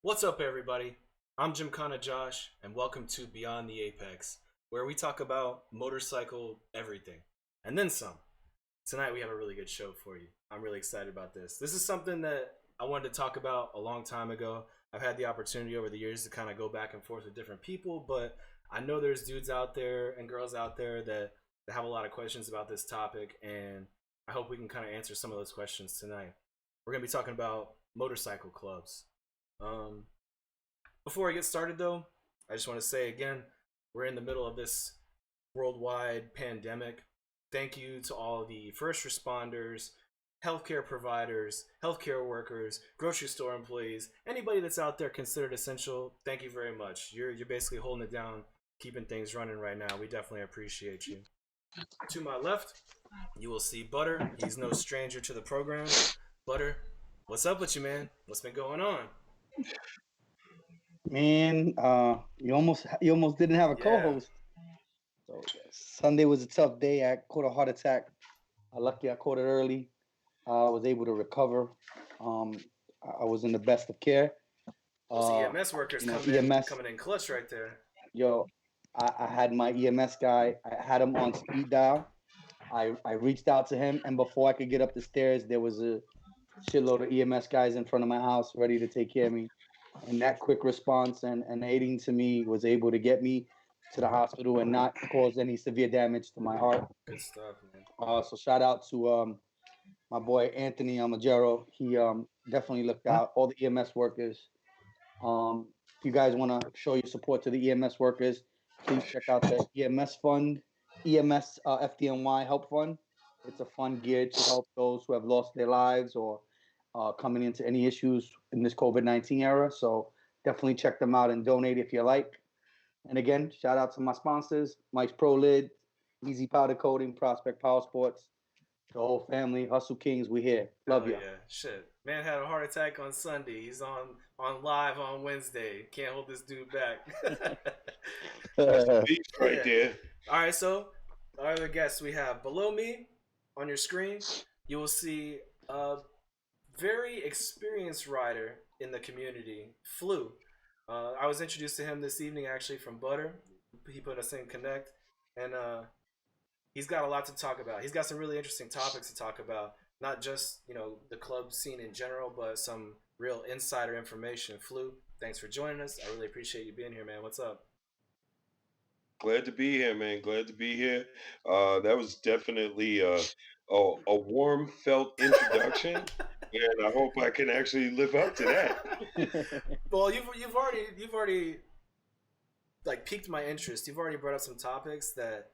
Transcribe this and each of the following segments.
What's up, everybody? I'm Gymkhana Josh, and welcome to Beyond the Apex, where we talk about motorcycle everything, and then some. Tonight we have a really good show for you. I'm really excited about this. This is something that I wanted to talk about a long time ago. I've had the opportunity over the years to kind of go back and forth with different people, but I know there's dudes out there and girls out there that have a lot of questions about this topic, and I hope we can kind of answer some of those questions tonight. We're going to be talking about motorcycle clubs. Before I get started, though, I just want to say again, we're in the middle of this worldwide pandemic. Thank you to all the first responders, healthcare providers, healthcare workers, grocery store employees, anybody that's out there considered essential. Thank you very much. You're basically holding it down, keeping things running right now. We definitely appreciate you. To my left, you will see Butter. He's no stranger to the program. Butter, what's up with you, man? What's been going on? Man, you almost didn't have a co-host. So Sunday was a tough day. I caught a heart attack. Lucky I caught it early. I was able to recover. I was in the best of care. Those EMS workers coming in clutch right there. Yo, I had my EMS guy. I had him on speed dial. I reached out to him, and before I could get up the stairs, there was a shitload of EMS guys in front of my house ready to take care of me. And that quick response and aiding to me was able to get me to the hospital and not cause any severe damage to my heart. Good stuff, man. So shout out to my boy Anthony Amagero. He definitely looked out. All the EMS workers. If you guys want to show your support to the EMS workers, please check out the EMS fund, EMS FDNY Help Fund. It's a fund geared to help those who have lost their lives or coming into any issues in this COVID-19 era. So definitely check them out and donate if you like. And again, shout out to my sponsors, Mike's Pro Lid, Easy Powder Coating, Prospect Power Sports, the whole family, Hustle Kings, we here. Love you. Yeah, shit. Man had a heart attack on Sunday. He's on live on Wednesday. Can't hold this dude back. That's the beat right there. All right, so our other guests we have below me on your screen. You will see very experienced rider in the community, Flu. I was introduced to him this evening actually from Butter. He put us in Connect, and he's got a lot to talk about. He's got some really interesting topics to talk about, not just the club scene in general, but some real insider information. Flu, thanks for joining us. I really appreciate you being here, man. What's up? Glad to be here, man. Glad to be here. That was definitely a warm felt introduction, and I hope I can actually live up to that. Well, you've already like piqued my interest. You've already brought up some topics that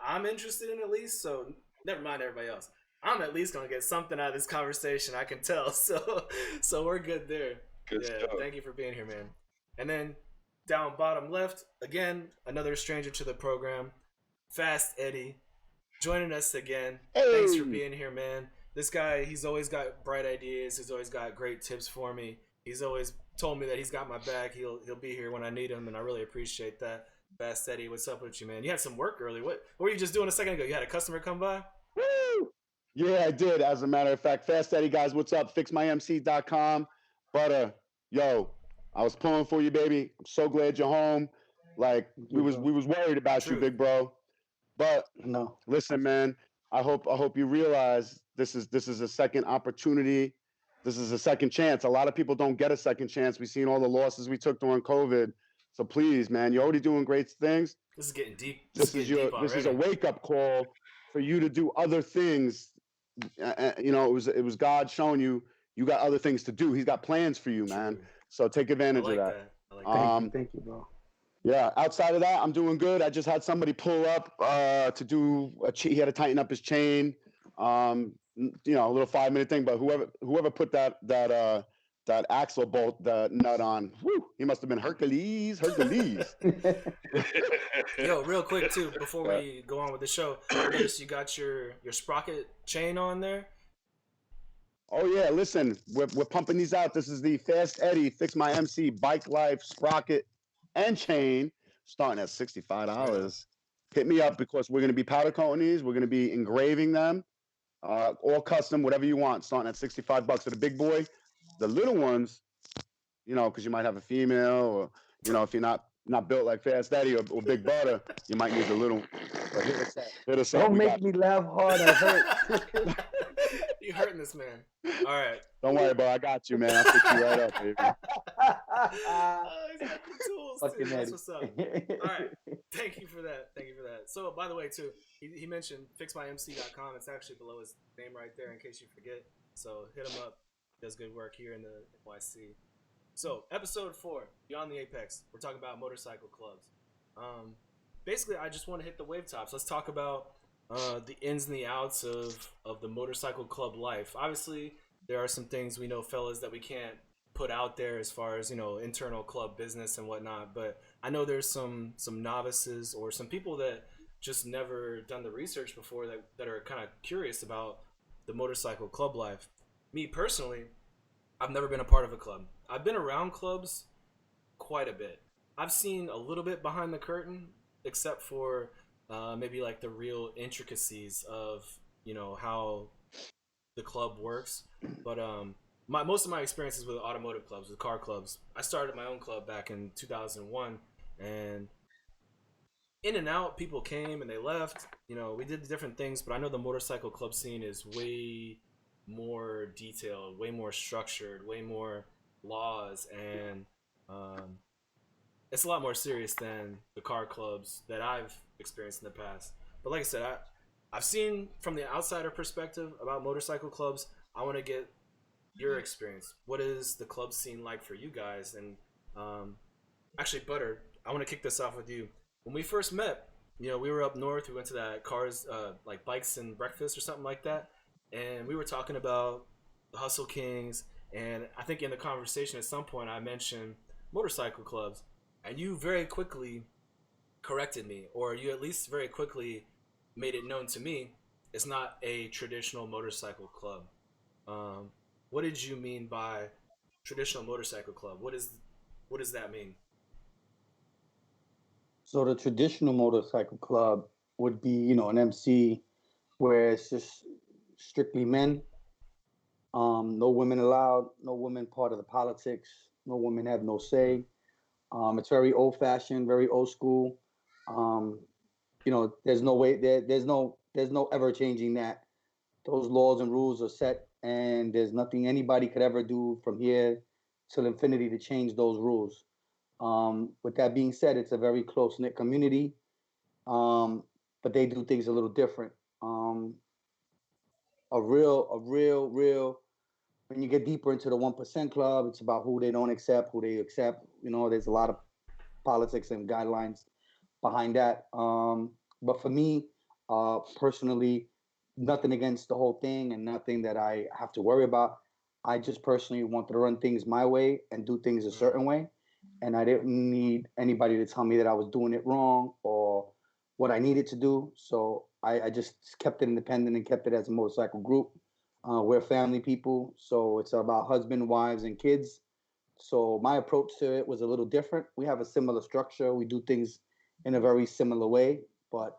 I'm interested in, at least. So never mind everybody else. I'm at least gonna get something out of this conversation. I can tell. So we're good there. Good stuff. Thank you for being here, man. And then down bottom left, again, another stranger to the program, Fast Eddie, joining us again. Hey. Thanks for being here, man. This guy, he's always got bright ideas. He's always got great tips for me. He's always told me that he's got my back. He'll be here when I need him, and I really appreciate that. Fast Eddie, what's up with you, man? You had some work early. What were you just doing a second ago? You had a customer come by? Woo! Yeah, I did. As a matter of fact, Fast Eddie, guys, what's up? FixMyMC.com. Butter, yo, I was pulling for you, baby. I'm so glad you're home. Like we was worried about you, big bro. But no, listen, man. I hope you realize this is a second opportunity. This is a second chance. A lot of people don't get a second chance. We've seen all the losses we took during COVID. So please, man, you're already doing great things. This is getting deep. This is a wake up call for you to do other things. It was God showing you got other things to do. He's got plans for you, man. So take advantage of that. I like that. Thank you, bro. Yeah. Outside of that, I'm doing good. I just had somebody pull up to do he had to tighten up his chain. A little 5-minute thing. But whoever put that axle bolt, the nut on, whew, he must have been Hercules. Yo, real quick too, before we go on with the show, notice you got your sprocket chain on there. Oh yeah, listen, we're pumping these out. This is the Fast Eddie Fix My MC Bike Life sprocket and chain, starting at $65. Hit me up because we're gonna be powder coating these. We're gonna be engraving them. all custom, whatever you want, starting at $65 for the big boy. The little ones, because you might have a female, or if you're not built like Fast Daddy or Big Butter, you might need the little one. But hit us up. Don't We make got me laugh hard. I hurt. You hurting this man. All right. Don't worry, bro. I got you, man. I'll fix you right up, baby. He's got the tools Fucking too. That's Eddie. what's up. All right. Thank you for that. So, by the way, too, he mentioned fixmymc.com. It's actually below his name right there in case you forget. So hit him up. He does good work here in the NYC. So, episode 4, Beyond the Apex. We're talking about motorcycle clubs. Basically, I just want to hit the wave tops. Let's talk about the ins and the outs of the motorcycle club life. Obviously, there are some things we know, fellas, that we can't put out there as far as internal club business and whatnot. But I know there's some novices or some people that just never done the research before that are kind of curious about the motorcycle club life. Me personally, I've never been a part of a club. I've been around clubs quite a bit. I've seen a little bit behind the curtain, except for maybe like the real intricacies of how the club works. But most of my experiences with automotive clubs, with car clubs, I started my own club back in 2001, and in and out, people came and they left. We did different things, but I know the motorcycle club scene is way more detailed, way more structured, way more laws, and it's a lot more serious than the car clubs that I've experienced in the past. But like I said, I've seen from the outsider perspective about motorcycle clubs. I want to get your experience. What is the club scene like for you guys? And actually, Butter, I want to kick this off with you. When we first met, we were up north. We went to that cars, like bikes and breakfast or something like that. And we were talking about the Hustle Kings. And I think in the conversation at some point I mentioned motorcycle clubs. And you very quickly corrected me, or you at least very quickly made it known to me it's not a traditional motorcycle club. What did you mean by traditional motorcycle club? What does that mean? So the traditional motorcycle club would be, an MC where it's just strictly men. No women allowed. No women part of the politics. No women have no say. It's very old fashioned, very old school. Um, there's no way there's no ever changing that. Those laws and rules are set, and there's nothing anybody could ever do from here till infinity to change those rules. With that being said, it's a very close knit community, but they do things a little different. Real. When you get deeper into the 1% club, it's about who they don't accept, who they accept. There's a lot of politics and guidelines behind that. But for me, personally, nothing against the whole thing and nothing that I have to worry about. I just personally wanted to run things my way and do things a certain way. And I didn't need anybody to tell me that I was doing it wrong or what I needed to do. So I just kept it independent and kept it as a motorcycle group. We're family people, so it's about husband, wives, and kids. So my approach to it was a little different. We have a similar structure. We do things in a very similar way, but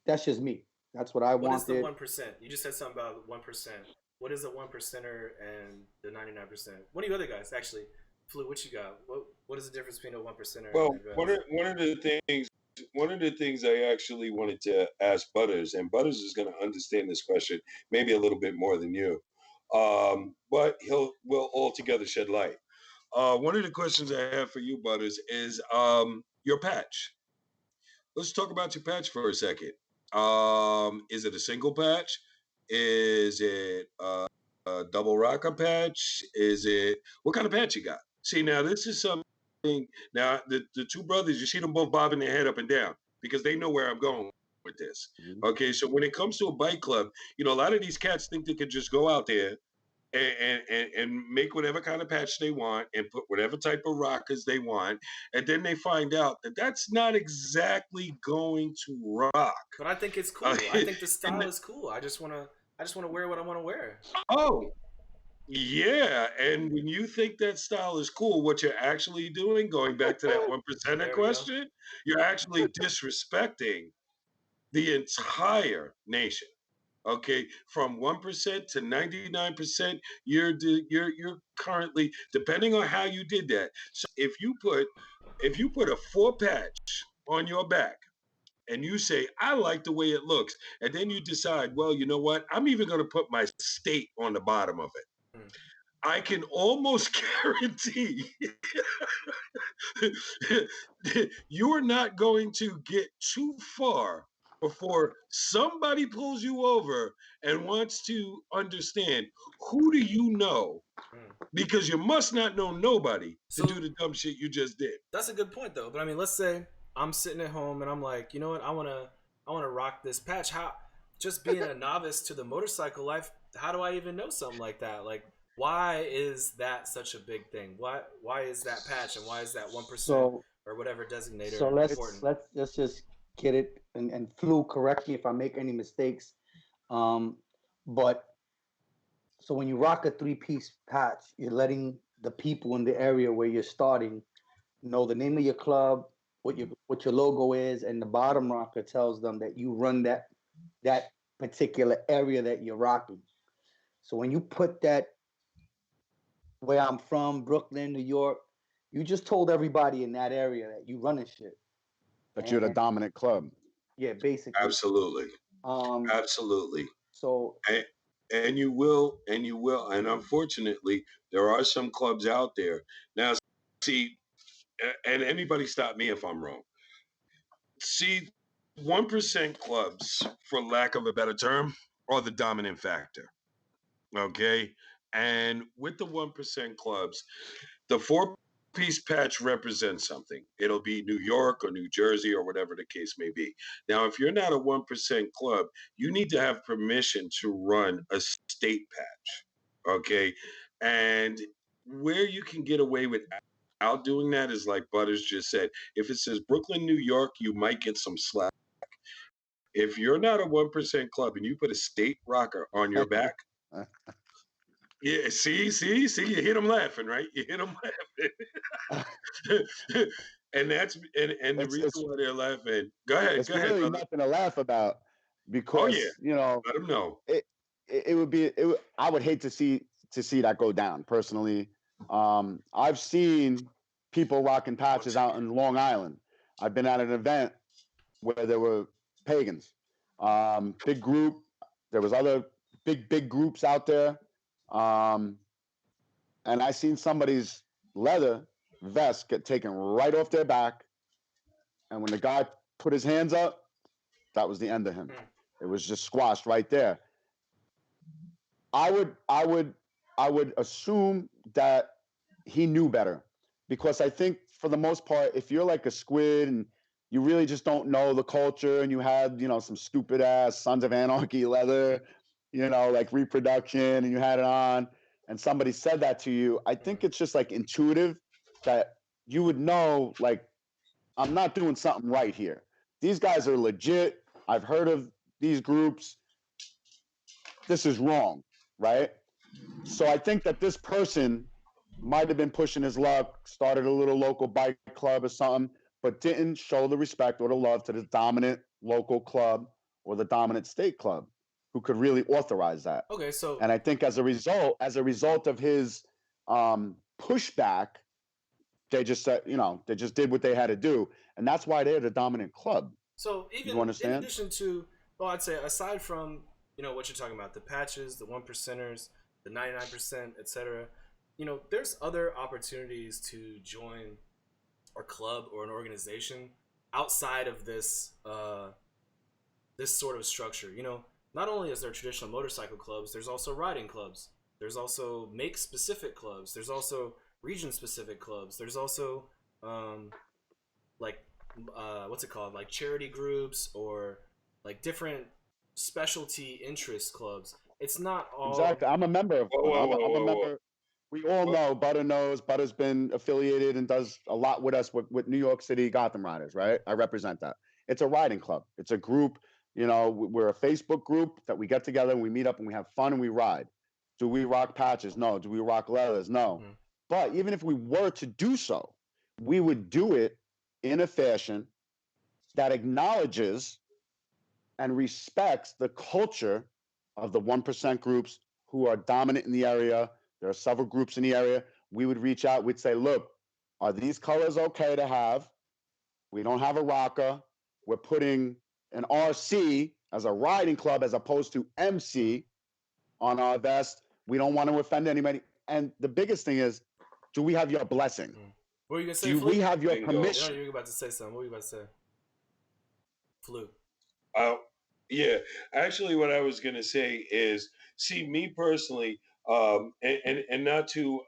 that's just me. That's what I What is the wanted. 1%? You just said something about 1%. What is the 1%er and the 99%? What are you other guys actually? Flu, what you got? What is the difference between a 1%er Well, and one of the things I actually wanted to ask Butters, and Butters is going to understand this question maybe a little bit more than you, but we'll all together shed light. One of the questions I have for you, Butters, is your patch. Let's talk about your patch for a second. Is it a single patch? Is it a double rocker patch? Is it what kind of patch you got? See, now this is something. Now the two brothers, you see them both bobbing their head up and down because they know where I'm going with this. Okay, so when it comes to a bike club, a lot of these cats think they could just go out there and make whatever kind of patch they want and put whatever type of rockers they want, and then they find out that that's not exactly going to rock. But I think it's cool. I think the style is cool. I just wanna wear what I want to wear. Oh, yeah, and when you think that style is cool, what you're actually doing, going back to that 1%er question, you're actually disrespecting the entire nation. Okay, from 1% to 99%, you're currently, depending on how you did that. So if you put a 4 patch on your back and you say, I like the way it looks, and then you decide, well, you know what? I'm even going to put my state on the bottom of it. Mm. I can almost guarantee you're not going to get too far before somebody pulls you over and wants to understand, who do you know? Mm. Because you must not know nobody to do So the dumb shit you just did. that's a good point though. But I mean, let's say I'm sitting at home and I'm like, you know what? I wanna rock this patch. How just being a novice to the motorcycle life, how do I even know something like that? Like, why is that such a big thing? Why is that patch and why is that 1% So or whatever designator so important? let's just get it and Flu, correct me if I make any mistakes. Um, but so when you rock a three-piece patch, you're letting the people in the area where you're starting know the name of your club, what your logo is, and the bottom rocker tells them that you run that particular area that you're rocking. So when you put that where I'm from, Brooklyn, New York, you just told everybody in that area that you running shit. That you're the And dominant club. yeah, basically. Absolutely. Um, Absolutely. so And, and unfortunately, there are some clubs out there. Now, see, and anybody stop me if I'm wrong. See, 1% clubs, for lack of a better term, are the dominant factor. Okay. And with the 1% clubs, the 4 piece patch represents something. It'll be New York or New Jersey or whatever the case may be. Now, if you're not a 1% club, you need to have permission to run a state patch. Okay. And where you can get away without doing that is like Butters just said. If it says Brooklyn, New York, you might get some slack. If you're not a 1% club and you put a state rocker on your back, yeah, see, you hit them laughing, right? You hit them laughing, and the it's reason it's why they're laughing. it's Go ahead, really brother. nothing to laugh about Oh yeah, because let them know. it it would be I would hate to see that go down personally. I've seen people rocking patches out in Long Island. I've been at an event where there were pagans, big group. There was other big groups out there, um, and I seen somebody's leather vest get taken right off their back, and when the guy put his hands up, that was the end of him. Hmm. It was just squashed right there. I would I would I would assume that he knew better because I think for the most part, if you're like a squid and you really just don't know the culture and you had, some stupid ass Sons of Anarchy leather, like reproduction and you had it on and somebody said that to you, I think it's just like intuitive that you would know like I'm not doing something right here. These guys are legit. I've heard of these groups. This is wrong, right? So I think that this person might have been pushing his luck, started a little local bike club or something, but didn't show the respect or the love to the dominant local club or the dominant state club who could really authorize that. Okay, so And I think as a result of his pushback, they just said, they just did what they had to do. And that's why they're the dominant club. So You even in understand? addition to, well, I'd say aside from what you're talking about, the patches, the 1%ers, the 99%, etc. There's other opportunities to join a club or an organization outside of this sort of structure. Not only is there traditional motorcycle clubs, there's also riding clubs. There's also make specific clubs. There's also region specific clubs. There's also like what's it called, like charity groups or like different specialty interest clubs. It's not all Exactly. I'm a member of Whoa, one. whoa, whoa, I'm a whoa, whoa. member. We all What? know Butter knows. Butter's been affiliated and does a lot with us with New York City Gotham Riders, right? I represent that. It's a riding club. It's a group. We're a Facebook group that we get together and we meet up and we have fun and we ride. Do we rock patches? No. Do we rock leathers? No. mm, But even if we were to do so, we would do it in a fashion that acknowledges and respects the culture of the 1% groups who are dominant in the area. There are several groups in the area. We would reach out. We'd say, look, are these colors okay to have? We don't have a rocker. We're putting an RC as a riding club as opposed to MC on our vest. We don't want to offend anybody. And the biggest thing is, do we have your blessing? What are you gonna say, Do Flu? we have your Bingo. permission? No, you were about to say something. What were you about to say? Flu. Yeah, actually, what I was gonna say is, see, me personally, and not to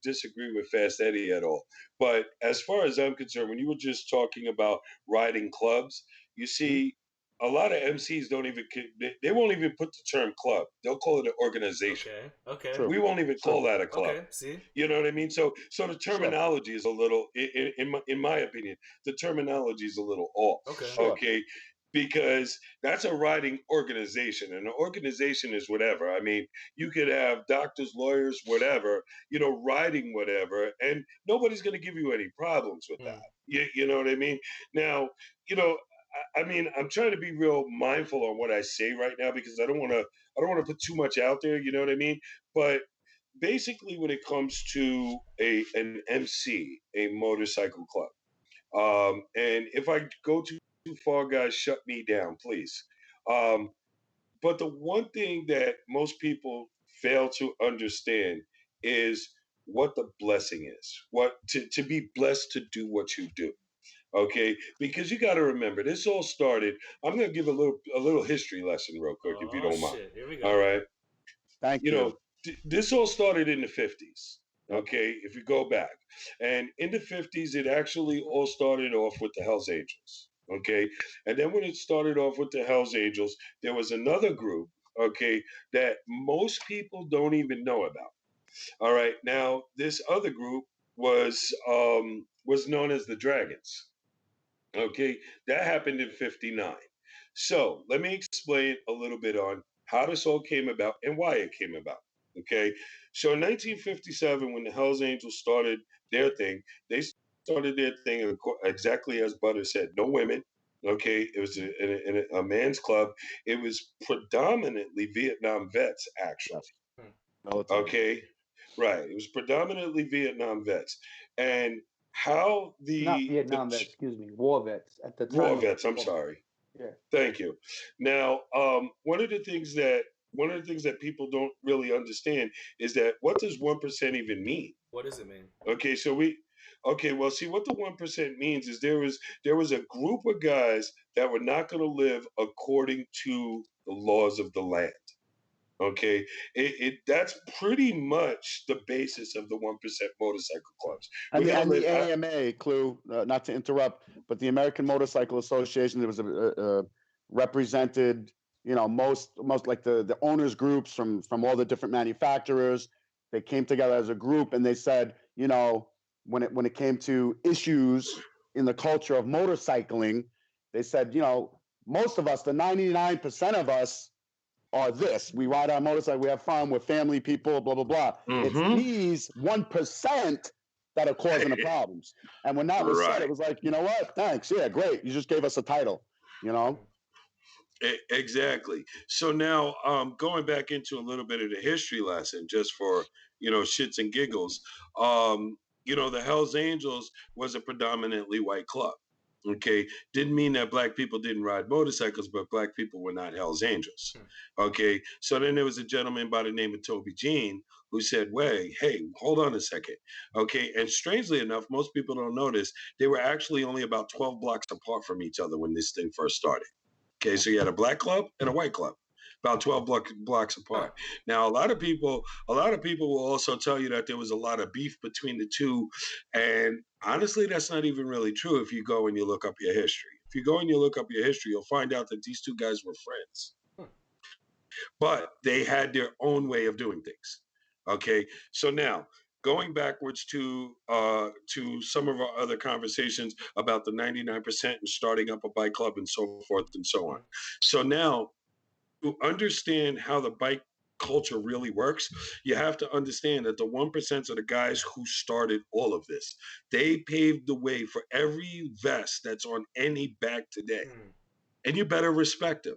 disagree with Fast Eddie at all, but as far as I'm concerned, when you were just talking about riding clubs, you see, a lot of MCs don't even they won't even put the term club. They'll call it an organization. Okay. Okay. True. We won't even call that a club. Okay. See. You know what I mean? So the terminology is a little, in my opinion, the terminology is a little off. Okay. Sure. Okay, because that's a riding organization, and an organization is whatever. I mean, you could have doctors, lawyers, whatever, riding whatever, and nobody's going to give you any problems with that. You know what I mean? Now, I mean, I'm trying to be real mindful on what I say right now because I don't want to put too much out there. You know what I mean? But basically, when it comes to an MC, a motorcycle club, and if I go too far, guys, shut me down, please. Um, but the one thing that most people fail to understand is what the blessing is. What to be blessed to do what you do. Okay, because you got to remember, this all started. I'm going to give a little history lesson real quick, if you Oh don't mind. shit! Here we All go. right. Thank You you. know, this all started in the 50s. Yep. Okay, if you go back, and in the 50s, it actually all started off with the Hells Angels. Okay, and then when it started off with the Hells Angels, there was another group. Okay, that most people don't even know about. All right, now this other group was known as the Dragons. Okay, that happened in 59. So let me explain a little bit on how this all came about and why it came about. Okay, so in 1957, when the Hells Angels started their thing, they started their thing exactly as Butter said, no women. Okay, it was a man's club. It was predominantly Vietnam vets, actually. Yes. Military. Okay, right. It was predominantly Vietnam vets, and how Not the Vietnam vets, excuse me, war vets at the war time. vets. I'm sorry. Yeah. Thank you. Now, one of the things that people don't really understand is that what does 1% even mean? What does it mean? Okay, so okay, well, see what the 1% means is there was a group of guys that were not going to live according to the laws of the land. Okay, that's pretty much the basis of the 1% motorcycle clubs. We're And gonna the live. AMA, Clue, not to interrupt, but the American Motorcycle Association, there was a represented, most like the owners groups from all the different manufacturers. They came together as a group and they said, when it came to issues in the culture of motorcycling, they said, most of us, the 99% of us, are this. We ride our motorcycle, we have fun, we're family people, blah, blah, blah. It's Mhm. these 1% that are causing the problems. And when that was said, it Right. was like, you know what? Thanks. Yeah, great. You just gave us a title, Exactly. So now, going back into a little bit of the history lesson, just for shits and giggles. The Hell's Angels was a predominantly white club. Okay, didn't mean that black people didn't ride motorcycles, but black people were not Hell's Angels. Okay, so then there was a gentleman by the name of Toby Jean who said, "Wait, hey, hold on a second." Okay, and strangely enough, most people don't notice they were actually only about 12 blocks apart from each other when this thing first started. Okay, so you had a black club and a white club, about 12 blocks apart. Now, a lot of people will also tell you that there was a lot of beef between the two, and honestly, that's not even really true. If you go and you look up your history, if you go and you look up your history, you'll find out that these two guys were friends, but they had their own way of doing things. Okay, so now going backwards to some of our other conversations about the 99% and starting up a bike club and so forth and so on. So now to understand how the bike culture really works, you have to understand that the 1% are the guys who started all of this. They paved the way for every vest that's on any back today. And you better respect them.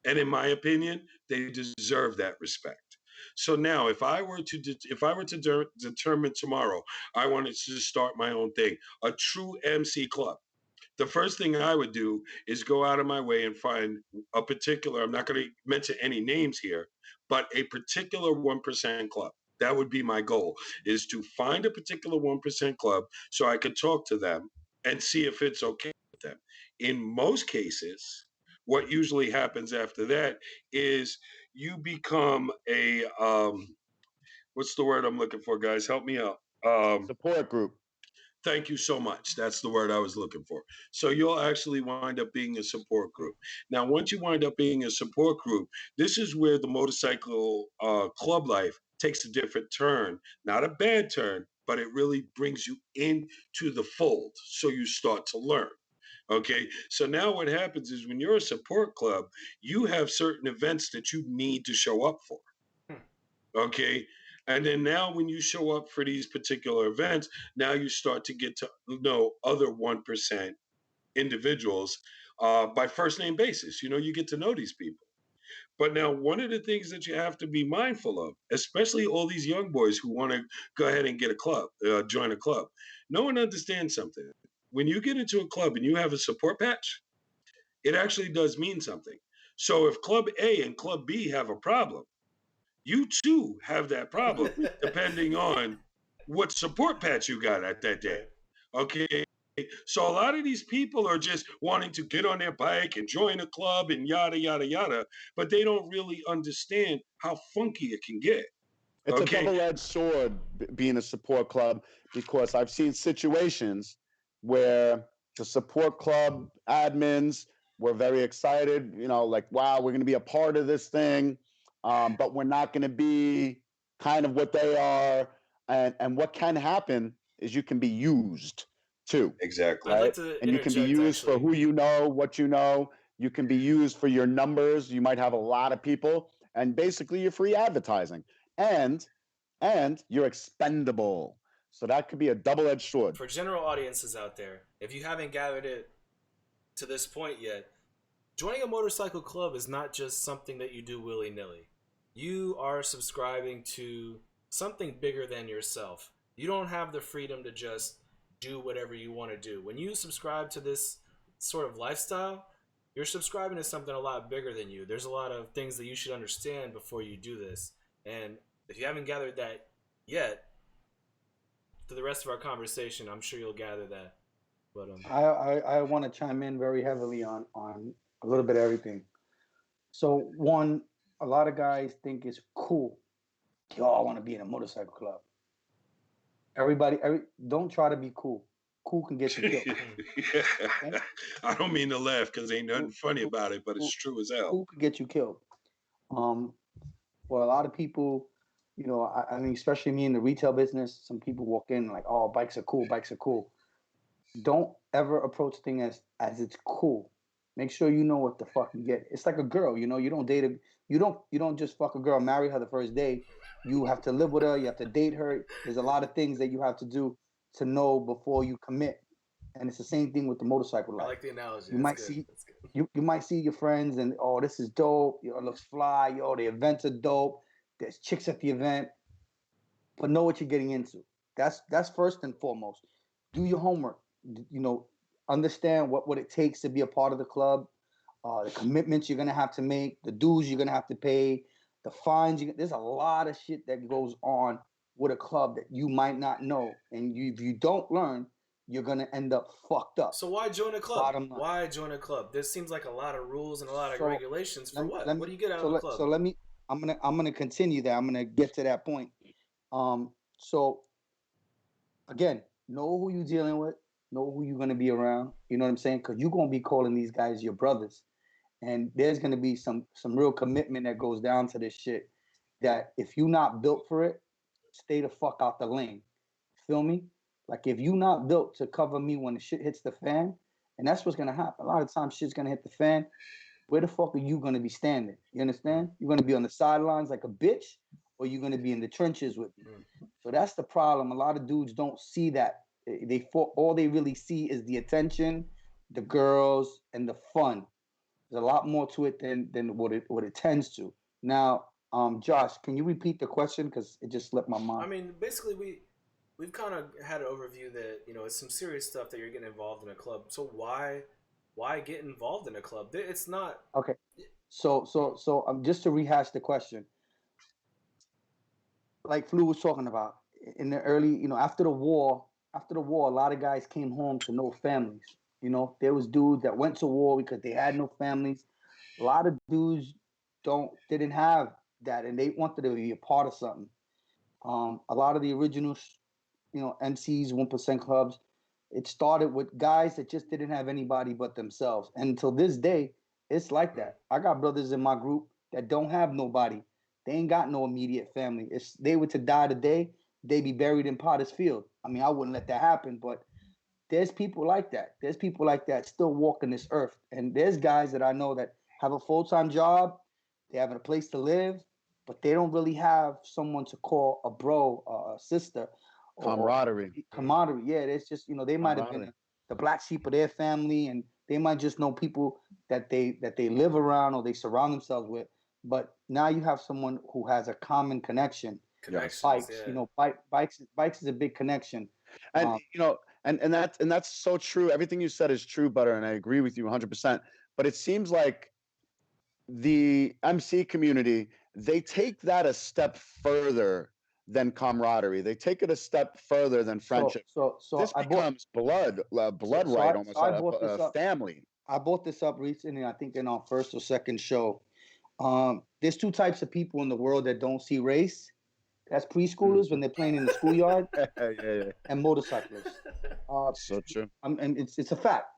And in my opinion, they deserve that respect. So now, if I were to determine tomorrow, I wanted to start my own thing, a true MC club. The first thing I would do is go out of my way and find a particular, I'm not going to mention any names here, but a particular 1% club. That would be my goal, is to find a particular 1% club so I could talk to them and see if it's okay with them. In most cases, what usually happens after that is you become a what's the word I'm looking for, guys? Help me out. Support group. Thank you so much. That's the word I was looking for. So you'll actually wind up being a support group. Now, once you wind up being a support group, this is where the motorcycle club life takes a different turn. Not a bad turn, but it really brings you into the fold. So you start to learn. Okay. So now what happens is when you're a support club, you have certain events that you need to show up for. Okay. And then now when you show up for these particular events, now you start to get to know other 1% individuals by first name basis. You know, you get to know these people. But now, one of the things that you have to be mindful of, especially all these young boys who want to go ahead and get a club, join a club, no one understands something. When you get into a club and you have a support patch, it actually does mean something. So if Club A and Club B have a problem, you too have that problem depending on what support patch you got at that day. Okay. So a lot of these people are just wanting to get on their bike and join a club and yada, yada, yada, but they don't really understand how funky it can get. It's a Okay. double-edged sword being a support club, because I've seen situations where the support club admins were very excited, you know, like, wow, we're going to be a part of this thing, but we're not going to be kind of what they are. And what can happen is you can be used too, Exactly. I'd like right? to And you can be interject, used for actually. who you know, what you know. You can be used for your numbers. You might have a lot of people, and basically you're free advertising. And you're expendable. So that could be a double-edged sword. For general audiences out there, if you haven't gathered it to this point yet, joining a motorcycle club is not just something that you do willy-nilly. You are subscribing to something bigger than yourself. You don't have the freedom to just do whatever you want to do. When you subscribe to this sort of lifestyle, you're subscribing to something a lot bigger than you. There's a lot of things that you should understand before you do this. And if you haven't gathered that yet, to the rest of our conversation, I'm sure you'll gather that. But I want to chime in very heavily on a little bit of everything. So one, a lot of guys think it's cool. Yo, I want to be in a motorcycle club. Don't try to be cool. Cool can get you killed. Okay? I don't mean to laugh because ain't nothing funny Cool, about it, but it's cool, true as hell. cool can get you killed. For a lot of people, you know, I mean, especially me in the retail business, some people walk in like, "Oh, bikes are cool. Bikes are cool." Don't ever approach things as it's cool. Make sure you know what the fuck you get. It's like a girl, you know. You don't date a you don't just fuck a girl, marry her the first day. You have to live with her. You have to date her. There's a lot of things that you have to do to know before you commit. And it's the same thing with the motorcycle I life. like the analogy. You That's might good. see That's good. you might see your friends and, oh, this is dope. Yo, it looks fly. Yo, the events are dope. There's chicks at the event, but know what you're getting into. That's first and foremost. Do your homework. You know, understand what it takes to be a part of the club, the commitments you're gonna have to make, the dues you're gonna have to pay, the fines. There's a lot of shit that goes on with a club that you might not know, and if you don't learn, you're gonna end up fucked up. So why join a club? Bottom line. Why join a club? There seems like a lot of rules and a lot of So regulations for what? let me What do you get out so of a let club? so let me I'm gonna continue that. I'm gonna get to that point. So again, know who you're dealing with, know who you're gonna be around. You know what I'm saying? Because you're gonna be calling these guys your brothers, and there's gonna be some real commitment that goes down to this shit. That if you're not built for it, stay the fuck out the lane. Feel me? Like if you're not built to cover me when the shit hits the fan, and that's what's gonna happen. A lot of times shit's gonna hit the fan. Where the fuck are you gonna be standing? You understand? You're gonna be on the sidelines like a bitch, or you're gonna be in the trenches with me. So that's the problem. A lot of dudes don't see that. All they really see is the attention, the girls, and the fun. There's a lot more to it than what it tends to. Now, Josh, can you repeat the question because it just slipped my mind? I mean, basically, we've kind of had an overview that it's some serious stuff that you're getting involved in a club. So why get involved in a club? It's not Okay. So just to rehash the question, like Flu was talking about in the early, after the war, a lot of guys came home to no families. There was dudes that went to war because they had no families. A lot of dudes didn't have that, and they wanted to be a part of something. A lot of the original, MCs, 1% clubs, it started with guys that just didn't have anybody but themselves. And until this day, it's like that. I got brothers in my group that don't have nobody. They ain't got no immediate family. If they were to die today, they'd be buried in Potter's Field. I mean, I wouldn't let that happen, but there's people like that. There's people like that still walking this earth. And there's guys that I know that have a full-time job, they have a place to live, but they don't really have someone to call a bro, a sister, Camaraderie. camaraderie. Yeah, it's just they might have been the black sheep of their family, and they might just know people that they live around or they surround themselves with. But now you have someone who has a common connection. connections. Bikes, Yeah. Bikes is a big connection. And and that's so true. Everything you said is true, Butter, and I agree with you 100%. But it seems like the MC community, they take that a step further than camaraderie. They take it a step further than friendship. So This becomes blood right, almost I brought this a up. family. I brought this up recently, I think in our first or second show. There's two types of people in the world that don't see race. That's preschoolers when they're playing in the schoolyard, Yeah. and motorcyclists. So true. And it's a fact.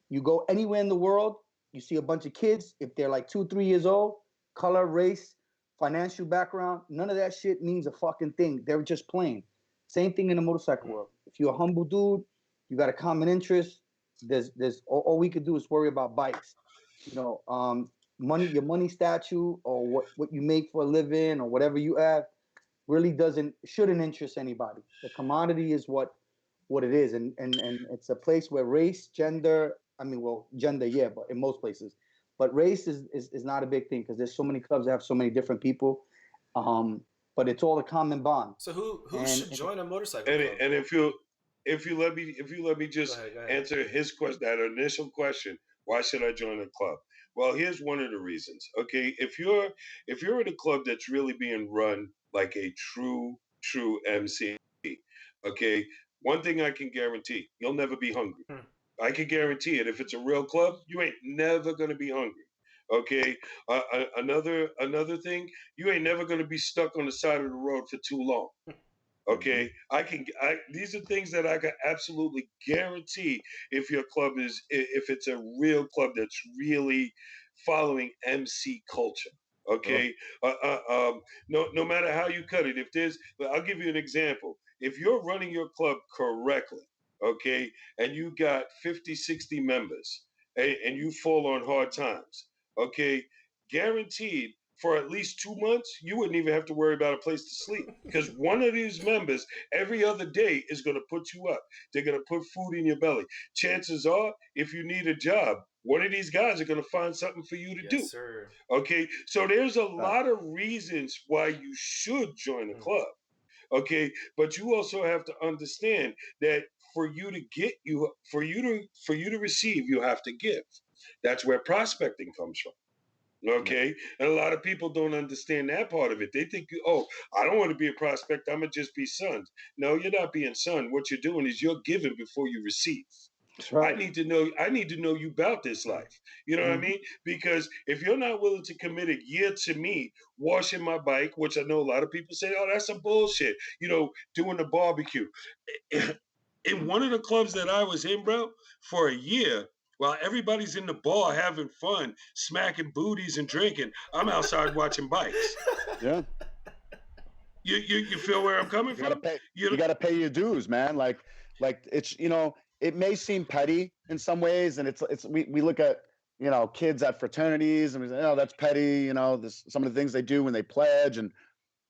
You go anywhere in the world, you see a bunch of kids. If they're like 2, 3 years old, color, race, financial background, none of that shit means a fucking thing. They're just playing. Same thing in the motorcycle world. If you're a humble dude, you got a common interest. There's all we could do is worry about bikes. Money, your money statue, or what you make for a living, or whatever you have, really shouldn't interest anybody. The commodity is what it is, and it's a place where race, gender, gender, yeah, but in most places, but race is not a big thing because there's so many clubs that have so many different people, but it's all a common bond. So who should join a motorcycle And club? and if you let me just Go ahead. answer his question, that initial question, why should I join a club? Well, here's one of the reasons. Okay, if you're in a club that's really being run like a true MC, okay, one thing I can guarantee, you'll never be hungry. I can guarantee it. If it's a real club, you ain't never gonna be hungry. Okay. Another thing, you ain't never gonna be stuck on the side of the road for too long. Okay, these are things that I can absolutely guarantee if your club if it's a real club that's really following MC culture. Okay, no matter how you cut it, I'll give you an example. If you're running your club correctly, okay, and you got 50, 60 members, and you fall on hard times, okay, guaranteed for at least 2 months, you wouldn't even have to worry about a place to sleep because one of these members every other day is going to put you up. They're going to put food in your belly. Chances are, if you need a job, one of these guys are going to find something for you to do. Sir. Okay, so there's a lot of reasons why you should join a club. Okay, but you also have to understand that for you to receive, you have to give. That's where prospecting comes from. Okay, and a lot of people don't understand that part of it. They think, oh, I don't want to be a prospect. I'm gonna just be sons. No, you're not being son. What you're doing is you're giving before you receive. That's right. I need to know you about this life. You know what I mean? Because if you're not willing to commit a year to me washing my bike, which I know a lot of people say, oh, that's a bullshit. Doing the barbecue. In one of the clubs that I was in, bro, for a year, while everybody's in the bar having fun, smacking booties and drinking, I'm outside watching bikes. Yeah. You feel where I'm coming from? You got to pay your dues, man. Like it's it may seem petty in some ways, and we look at kids at fraternities and we say, oh, that's petty. Some of the things they do when they pledge, and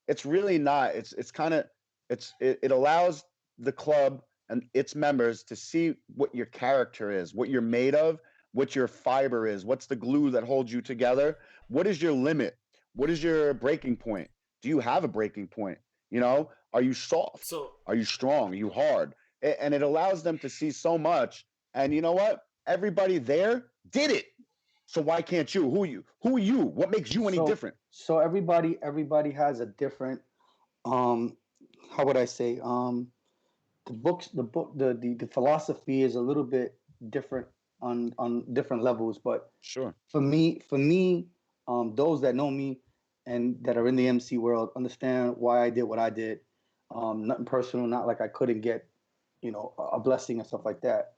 it's really not. It allows the club and its members to see what your character is, what you're made of, what your fiber is, what's the glue that holds you together, what is your limit, what is your breaking point, do you have a breaking point, are you soft, So are you strong, are you hard? And it allows them to see so much. And you know what, everybody there did it, so why can't you? Who are you? What makes you any different? So everybody has a different how would I say, the philosophy is a little bit different on different levels. But Sure. for me, those that know me and that are in the MC world understand why I did what I did. Nothing personal, not like I couldn't get, a blessing and stuff like that.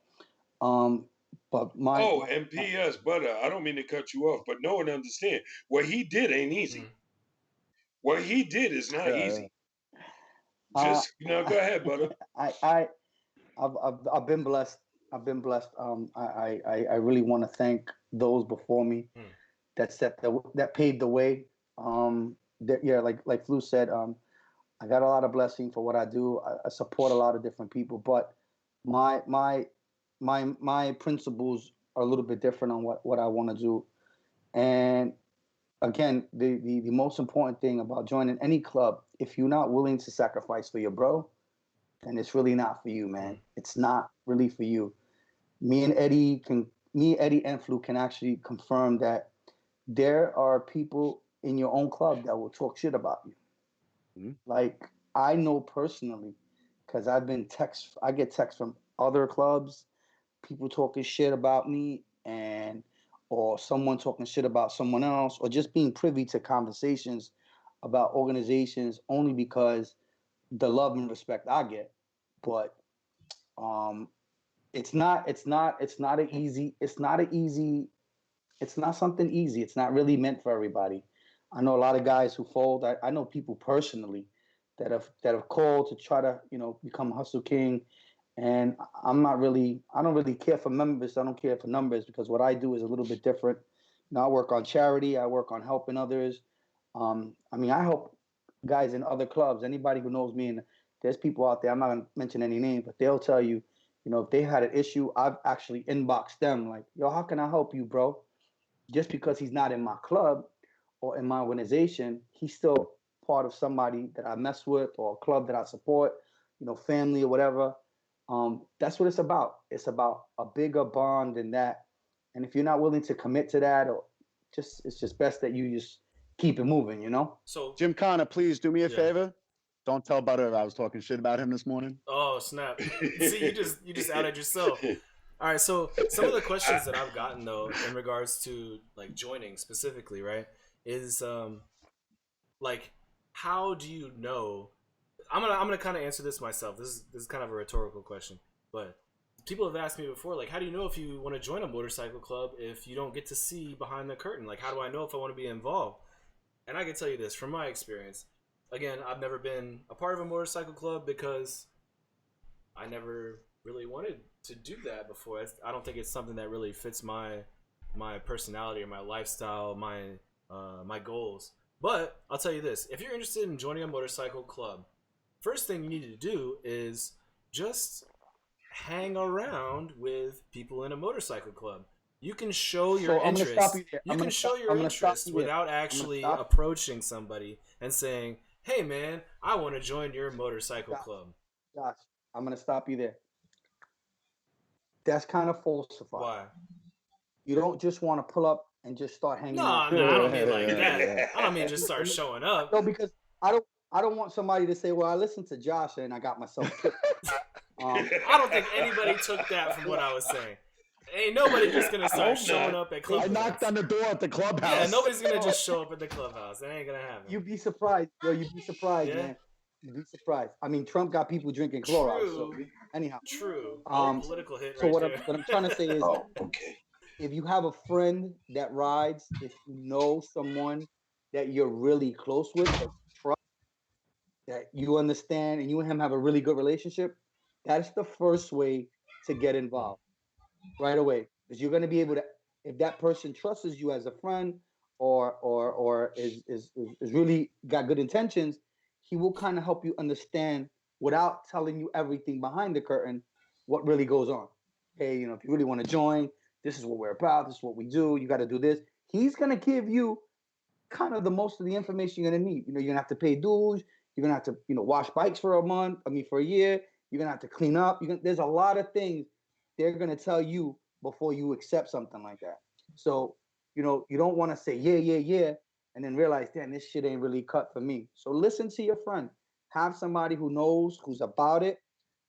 But And P.S. Butter, I don't mean to cut you off, but no one understand. What he did ain't easy. What he did is not easy. Just go ahead, Butter. I've been blessed. I've been blessed. I really want to thank those before me that paved the way. Like Flu said, I got a lot of blessing for what I do. I support a lot of different people, but my principles are a little bit different on what I want to do. And again, the most important thing about joining any club, if you're not willing to sacrifice for your bro, then it's really not for you, man. It's not really for you. Me, Eddie, and Flu can actually confirm that there are people in your own club that will talk shit about you. Mm-hmm. Like, I know personally, because I get texts from other clubs, people talking shit about me, or someone talking shit about someone else, or just being privy to conversations about organizations only because the love and respect I get. But it's not something easy. It's not really meant for everybody. I know a lot of guys who fold. I know people personally that have called to try to, become Hustle King. And I don't really care for members. I don't care for numbers, because what I do is a little bit different. I work on charity. I work on helping others. I help guys in other clubs. Anybody who knows me, and there's people out there, I'm not going to mention any names, but they'll tell you, if they had an issue, I've actually inboxed them like, yo, how can I help you, bro? Just because he's not in my club or in my organization, he's still part of somebody that I mess with, or a club that I support, family or whatever. That's what it's about. It's about a bigger bond than that. And if you're not willing to commit to that, it's just best that you just keep it moving, So Jim Connor, please do me a favor. Don't tell Butter I was talking shit about him this morning. Oh snap! See, you just outed yourself. All right, so some of the questions that I've gotten though, in regards to like joining specifically, right, is like, how do you know? I'm gonna kind of answer this myself. This is kind of a rhetorical question, but people have asked me before, like, how do you know if you want to join a motorcycle club if you don't get to see behind the curtain? Like, how do I know if I want to be involved? And I can tell you this from my experience. Again, I've never been a part of a motorcycle club because I never really wanted to do that before. I don't think it's something that really fits my personality or my lifestyle, my goals. But I'll tell you this: if you're interested in joining a motorcycle club, first thing you need to do is just hang around with people in a motorcycle club. You can show your interest. You can show your interest without actually approaching somebody and saying, "Hey, man, I want to join your motorcycle club." Josh, I'm gonna stop you there. That's kind of falsified. Why? You don't just want to pull up and just start hanging out. No, I don't mean like that. I don't mean just start showing up. No, because I don't want somebody to say, "Well, I listened to Josh and I got myself killed." I don't think anybody took that from what I was saying. Ain't nobody just gonna start showing up at clubhouse. I knocked on the door at the clubhouse. Yeah, nobody's gonna just show up at the clubhouse. That ain't gonna happen. You'd be surprised, yo. You'd be surprised, man. You'd be surprised. I mean, Trump got people drinking Clorox. So anyhow, true. Political hit. So right what I'm trying to say is, okay. If you have a friend that rides, if you know someone that you're really close with, that you trust, that you understand, and you and him have a really good relationship, that's the first way to get involved right away. Because you're going to be able to, if that person trusts you as a friend, or is really got good intentions, he will kind of help you understand without telling you everything behind the curtain what really goes on. Hey, if you really want to join, This is what we're about. This is what we do. You got to do this. He's gonna give you kind of the most of the information you're gonna need. You're gonna have to pay dues. You're gonna have to, wash bikes for a month. For a year. You're gonna have to clean up. There's a lot of things they're gonna tell you before you accept something like that. So, you don't want to say yeah, and then realize, damn, this shit ain't really cut for me. So listen to your friend. Have somebody who knows, who's about it.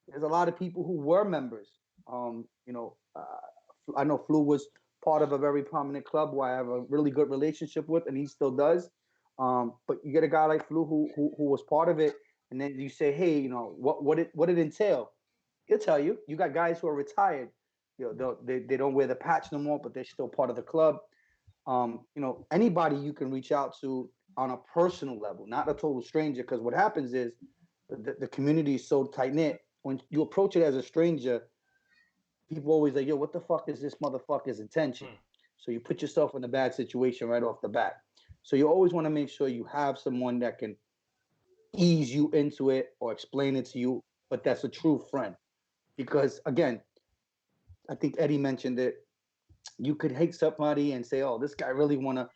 There's a lot of people who were members. I know Flu was part of a very prominent club who I have a really good relationship with, and he still does. But you get a guy like Flu who was part of it, and then you say, hey, what it entail? He'll tell you. You got guys who are retired. They don't wear the patch no more, but they're still part of the club. Anybody you can reach out to on a personal level, not a total stranger, because what happens is the community is so tight knit. When you approach it as a stranger, people always like, yo, what the fuck is this motherfucker's intention? So you put yourself in a bad situation right off the bat. So you always want to make sure you have someone that can ease you into it or explain it to you, but that's a true friend. Because again, I think Eddie mentioned it. You could hate somebody and say, oh, this guy really wanna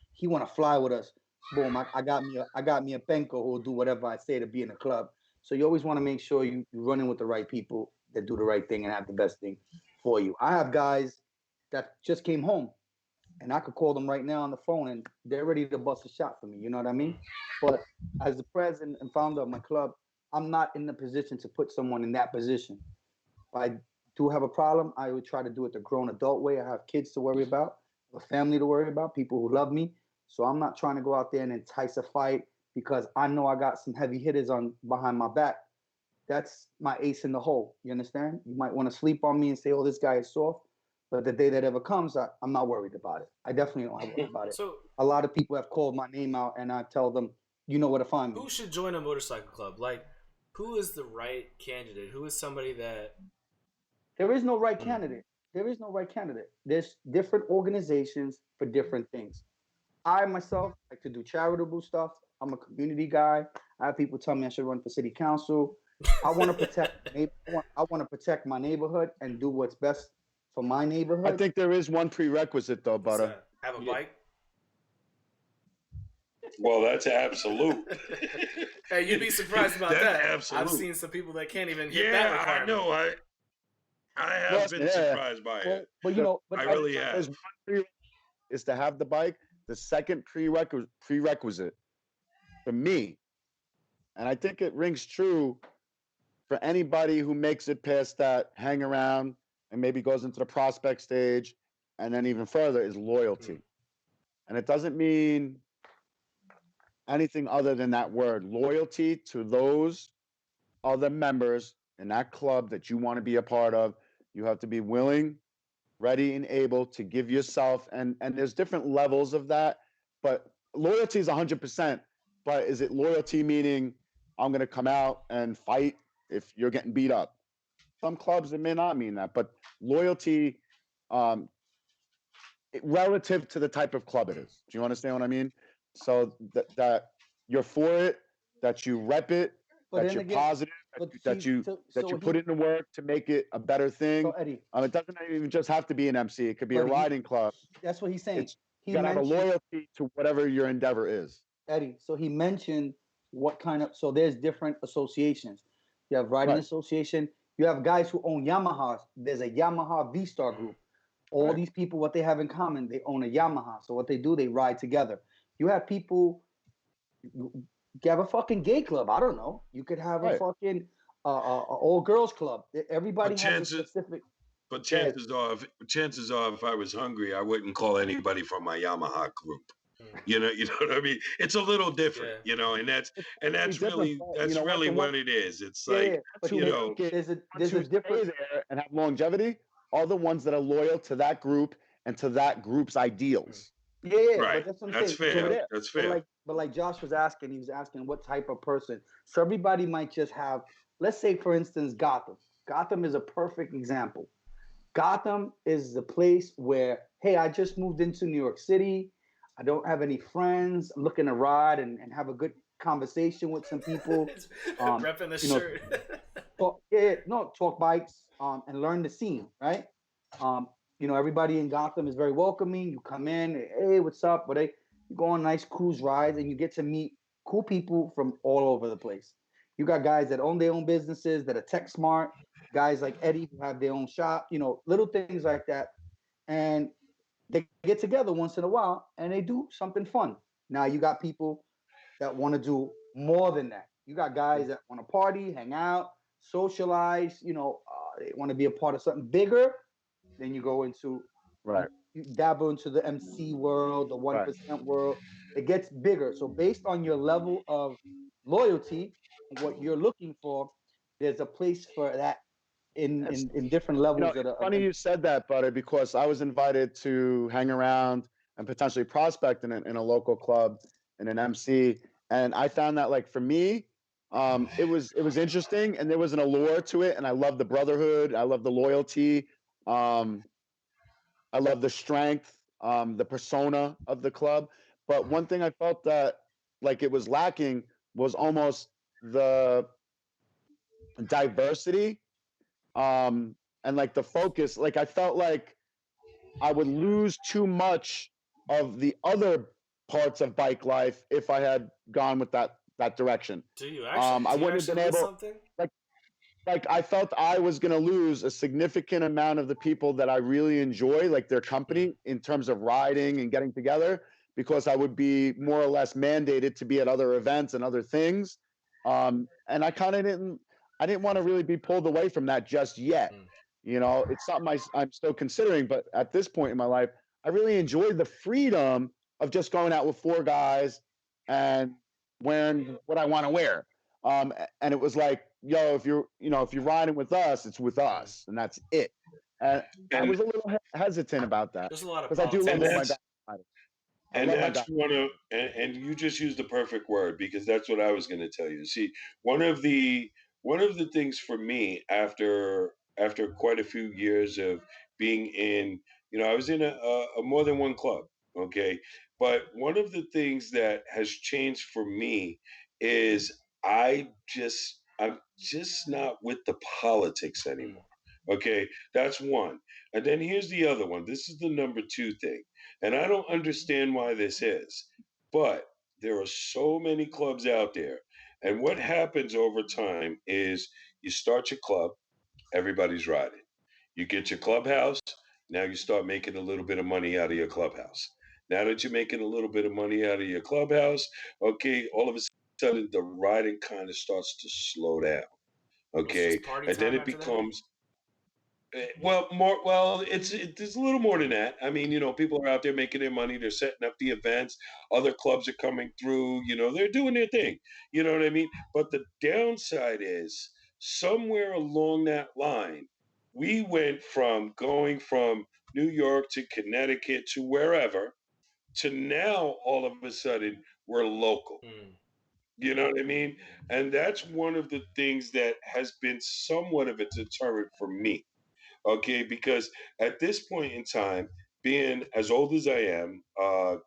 fly with us. Boom, I got me a Benko who will do whatever I say to be in the club. So you always want to make sure you running with the right people that do the right thing and have the best thing for you. I have guys that just came home, and I could call them right now on the phone, and they're ready to bust a shot for me. You know what I mean? But as the president and founder of my club, I'm not in the position to put someone in that position. If I do have a problem, I would try to do it the grown adult way. I have kids to worry about, a family to worry about, people who love me. So I'm not trying to go out there and entice a fight because I know I got some heavy hitters on behind my back. That's my ace in the hole. You understand? You might want to sleep on me and say, oh, this guy is soft. But the day that ever comes, I'm not worried about it. I definitely don't have worried about it. So a lot of people have called my name out, and I tell them, you know where to find me. who should join a motorcycle club? Like, who is the right candidate? Who is somebody that... There is no right candidate. There is no right candidate. There's different organizations for different things. I myself like to do charitable stuff. I'm a community guy. I have people tell me I should run for city council. I want to protect. I want to protect my neighborhood and do what's best for my neighborhood. I think there is one prerequisite though, Butter. Have a bike? Well, that's absolute. Hey, you'd be surprised about That's that. absolute. I've seen some people that can't even hit that requirement. I know. I have been surprised by it. But I really have. There's one prerequisite is to have the bike. The second prerequisite for me, and I think it rings true for anybody who makes it past that hang around and maybe goes into the prospect stage and then even further, is loyalty. And it doesn't mean anything other than that word, loyalty to those other members in that club that you want to be a part of. You have to be willing, ready, and able to give yourself, and there's different levels of that, but loyalty is 100%. But is it loyalty meaning I'm going to come out and fight if you're getting beat up? Some clubs, it may not mean that, but loyalty relative to the type of club it is. Do you understand what I mean? So that you're for it, that you rep it, that you're positive, that you put in the work to make it a better thing. So Eddie, it doesn't even just have to be an MC. It could be a riding club. That's what he's saying. You got to have a loyalty to whatever your endeavor is. Eddie, so he mentioned what kind of, so there's different associations. You have riding association. You have guys who own Yamahas. There's a Yamaha V-Star group. All these people, what they have in common, they own a Yamaha. So what they do, they ride together. You have people, you have a fucking gay club. I don't know. You could have a fucking all girls club. Everybody has a specific. But chances are, if I was hungry, I wouldn't call anybody from my Yamaha group. You know what I mean? It's a little different, and that's really what it is. It's like there's a difference there and have longevity are the ones that are loyal to that group and to that group's ideals. Yeah, right. But that's fair. That's fair. But like Josh was asking, he was asking what type of person. So everybody might just have, let's say, for instance, Gotham. Gotham is a perfect example. Gotham is the place where, hey, I just moved into New York City. I don't have any friends. I'm looking to ride and have a good conversation with some people. Repping the shirt. Talk bikes and learn the scene, right? everybody in Gotham is very welcoming. You come in, hey, what's up? But you go on nice cruise rides and you get to meet cool people from all over the place. You got guys that own their own businesses that are tech smart, guys like Eddie who have their own shop, little things like that. And they get together once in a while and they do something fun. Now you got people that want to do more than that. You got guys that want to party, hang out, socialize. They want to be a part of something bigger. Then you go into Right. you dabble into the MC world, the 1% world. It gets bigger. So based on your level of loyalty, what you're looking for, there's a place for that in different levels It's funny you said that, Butter, because I was invited to hang around and potentially prospect in a local club in an MC, and I found that, like, for me, it was interesting, and there was an allure to it, and I love the brotherhood, I love the loyalty, I love the strength, the persona of the club. But one thing I felt that, like, it was lacking was almost the diversity, and, like, the focus. Like, I felt like I would lose too much of the other parts of bike life if I had gone with that direction. Do you actually? I wouldn't have been able. Something? Like I felt I was going to lose a significant amount of the people that I really enjoy, like their company, in terms of riding and getting together, because I would be more or less mandated to be at other events and other things. And I kind of didn't want to really be pulled away from that just yet. It's something I'm still considering, but at this point in my life, I really enjoyed the freedom of just going out with 4 guys and wearing what I want to wear. And it was like, yo, if you're riding with us, it's with us, and that's it. And I was a little hesitant about that. There's a lot of because I do love my guys. And that's and you just used the perfect word, because that's what I was going to tell you. See, one of the things for me after quite a few years of being in, I was in a more than one club, okay? But one of the things that has changed for me is I'm just not with the politics anymore. Okay, that's one. And then here's the other one. This is the number 2 thing. And I don't understand why this is, but there are so many clubs out there. And what happens over time is you start your club, everybody's riding. You get your clubhouse, now you start making a little bit of money out of your clubhouse. Now that you're making a little bit of money out of your clubhouse, okay, all of a sudden the riding kind of starts to slow down. Okay, and then it becomes it's a little more than that. I mean, people are out there making their money. They're setting up the events. Other clubs are coming through. They're doing their thing. You know what I mean? But the downside is, somewhere along that line, we went from going from New York to Connecticut to wherever, to now all of a sudden we're local. You know what I mean? And that's one of the things that has been somewhat of a deterrent for me. Okay, because at this point in time, being as old as I am,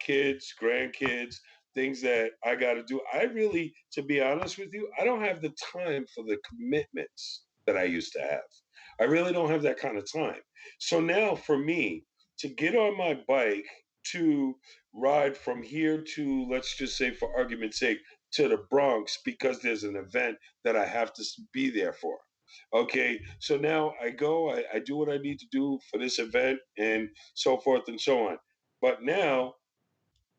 kids, grandkids, things that I got to do, I really, to be honest with you, I don't have the time for the commitments that I used to have. I really don't have that kind of time. So now for me to get on my bike to ride from here to, let's just say for argument's sake, to the Bronx, because there's an event that I have to be there for. Okay, so now I go, I do what I need to do for this event and so forth and so on. But now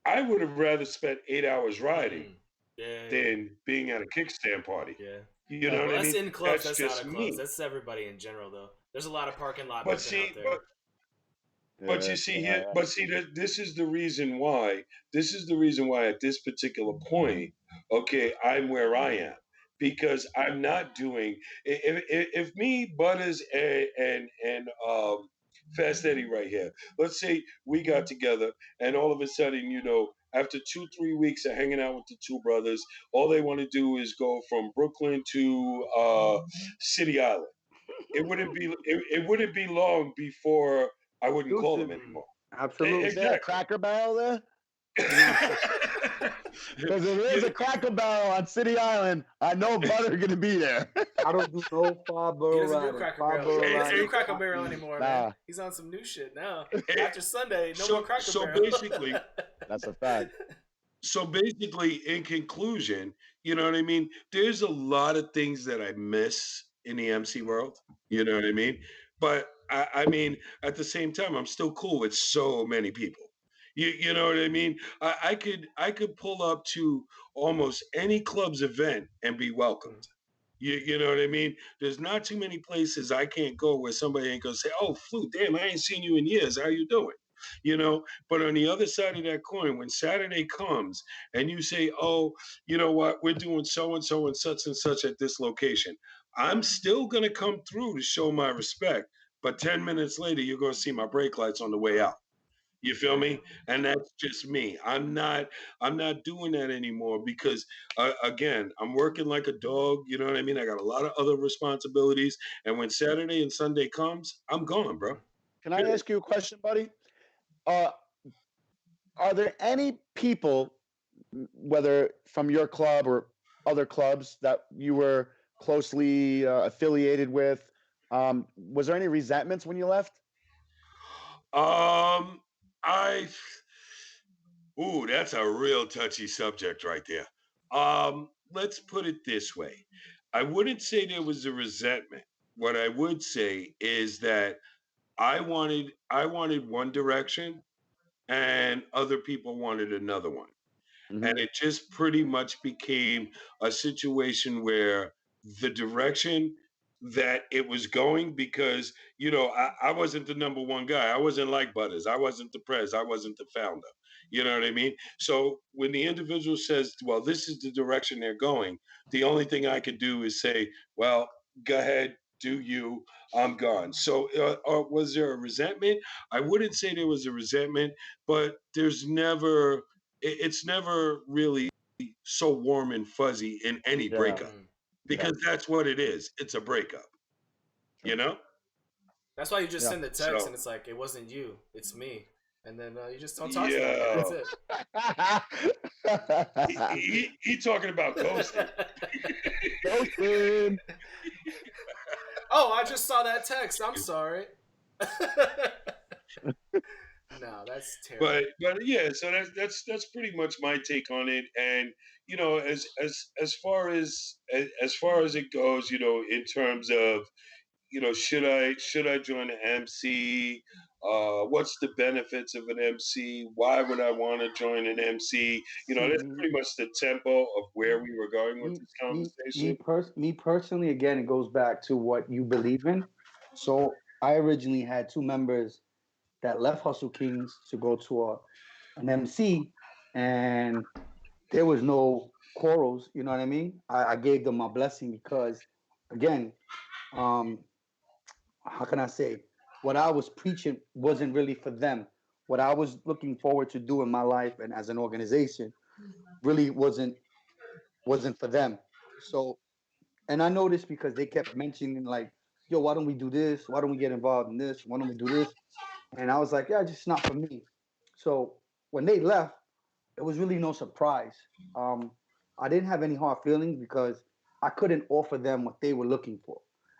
I would have rather spent 8 hours riding than being at a kickstand party. Yeah. You know what I mean? That's in clubs, that's just out of clubs. me. That's everybody in general, though. There's a lot of parking lot But living see, out there. but you see here, but see that this is the reason why. This is the reason why at this particular point, okay, I'm where I am, because I'm not doing. If me, Butters, and Fast Eddie right here, let's say we got together, and all of a sudden, after 2-3 weeks of hanging out with the 2 brothers, all they want to do is go from Brooklyn to City Island. It wouldn't be long before I wouldn't call them anymore. Absolutely. Is there a Cracker Barrel there? Because if there's a Cracker Barrel on City Island, I know Butter gonna be there. I don't do no He Farborough doesn't do riding. Cracker Farborough Barrel. He doesn't do riding. Cracker Barrel anymore, man. Nah. He's on some new shit now. Hey, After Sunday, no so- more Cracker so Barrel. basically- That's a fact. So basically, in conclusion, you know what I mean? There's a lot of things that I miss in the MC world. You know what I mean? But I mean, at the same time, I'm still cool with so many people. You know what I mean? I could pull up to almost any club's event and be welcomed. You know what I mean? There's not too many places I can't go where somebody ain't gonna say, "Oh, Flute, damn, I ain't seen you in years. How you doing?" You know. But on the other side of that coin, when Saturday comes and you say, "Oh, you know what? We're doing so and such at this location," I'm still gonna come through to show my respect. But 10 minutes later, you're gonna see my brake lights on the way out. You feel me? And that's just me. I'm not doing that anymore because again, I'm working like a dog, you know what I mean? I got a lot of other responsibilities and when Saturday and Sunday comes, I'm gone, bro. Can I ask you a question, buddy? Are there any people, whether from your club or other clubs, that you were closely affiliated with? Was there any resentments when you left? I Ooh, that's a real touchy subject right there. Let's put it this way. I wouldn't say there was a resentment. What I would say is that I wanted one direction and other people wanted another one. Mhm. And it just pretty much became a situation where the direction that it was going, because I wasn't the number one guy. I wasn't like Butters. I wasn't the pres. I wasn't the founder. You know what I mean? So when the individual says, well, this is the direction they're going, the only thing I could do is say, well, go ahead, do you. I'm gone. So was there a resentment? I wouldn't say there was a resentment, but it's never really so warm and fuzzy in any Yeah. breakup, Mm. because that's what it is. It's a breakup, you know? That's why you just Yeah. send the text So- and it's like, it wasn't you, it's me. And then you just don't talk to them again. That's it. He talking about ghosting. Ghosting. Oh, I just saw that text. I'm sorry. No, that's terrible. But yeah, so that's pretty much my take on it. And as far as it goes, in terms of should I join an MC? What's the benefits of an MC? Why would I want to join an MC? That's pretty much the tempo of where we were going with this conversation. Me personally, again, it goes back to what you believe in. So I originally had two members that left Hustle Kings to go to an MC, and there was no quarrels. You know what I mean? I gave them my blessing because, again, how can I say, what I was preaching wasn't really for them. What I was looking forward to do in my life and as an organization really wasn't for them. So, and I noticed because they kept mentioning like, yo, why don't we do this? Why don't we get involved in this? Why don't we do this? And I was like, yeah, just not for me. So when they left, it was really no surprise. Um, I didn't have any hard feelings because I couldn't offer them what they were looking for.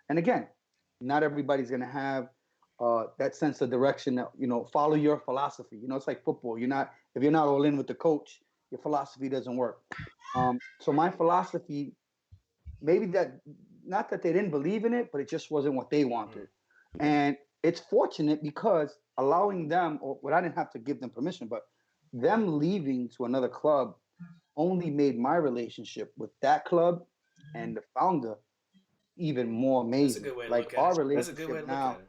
And again, not everybody's gonna have that sense of direction that follow your philosophy. It's like football. If you're not all in with the coach, your philosophy doesn't work. So my philosophy, maybe that not that they didn't believe in it, but it just wasn't what they wanted. And it's fortunate because allowing them, or what I didn't have to give them permission, but them leaving to another club only made my relationship with that club and the founder even more That's a amazing. good way to Like look at our it. That's a good way to relationship look now at it.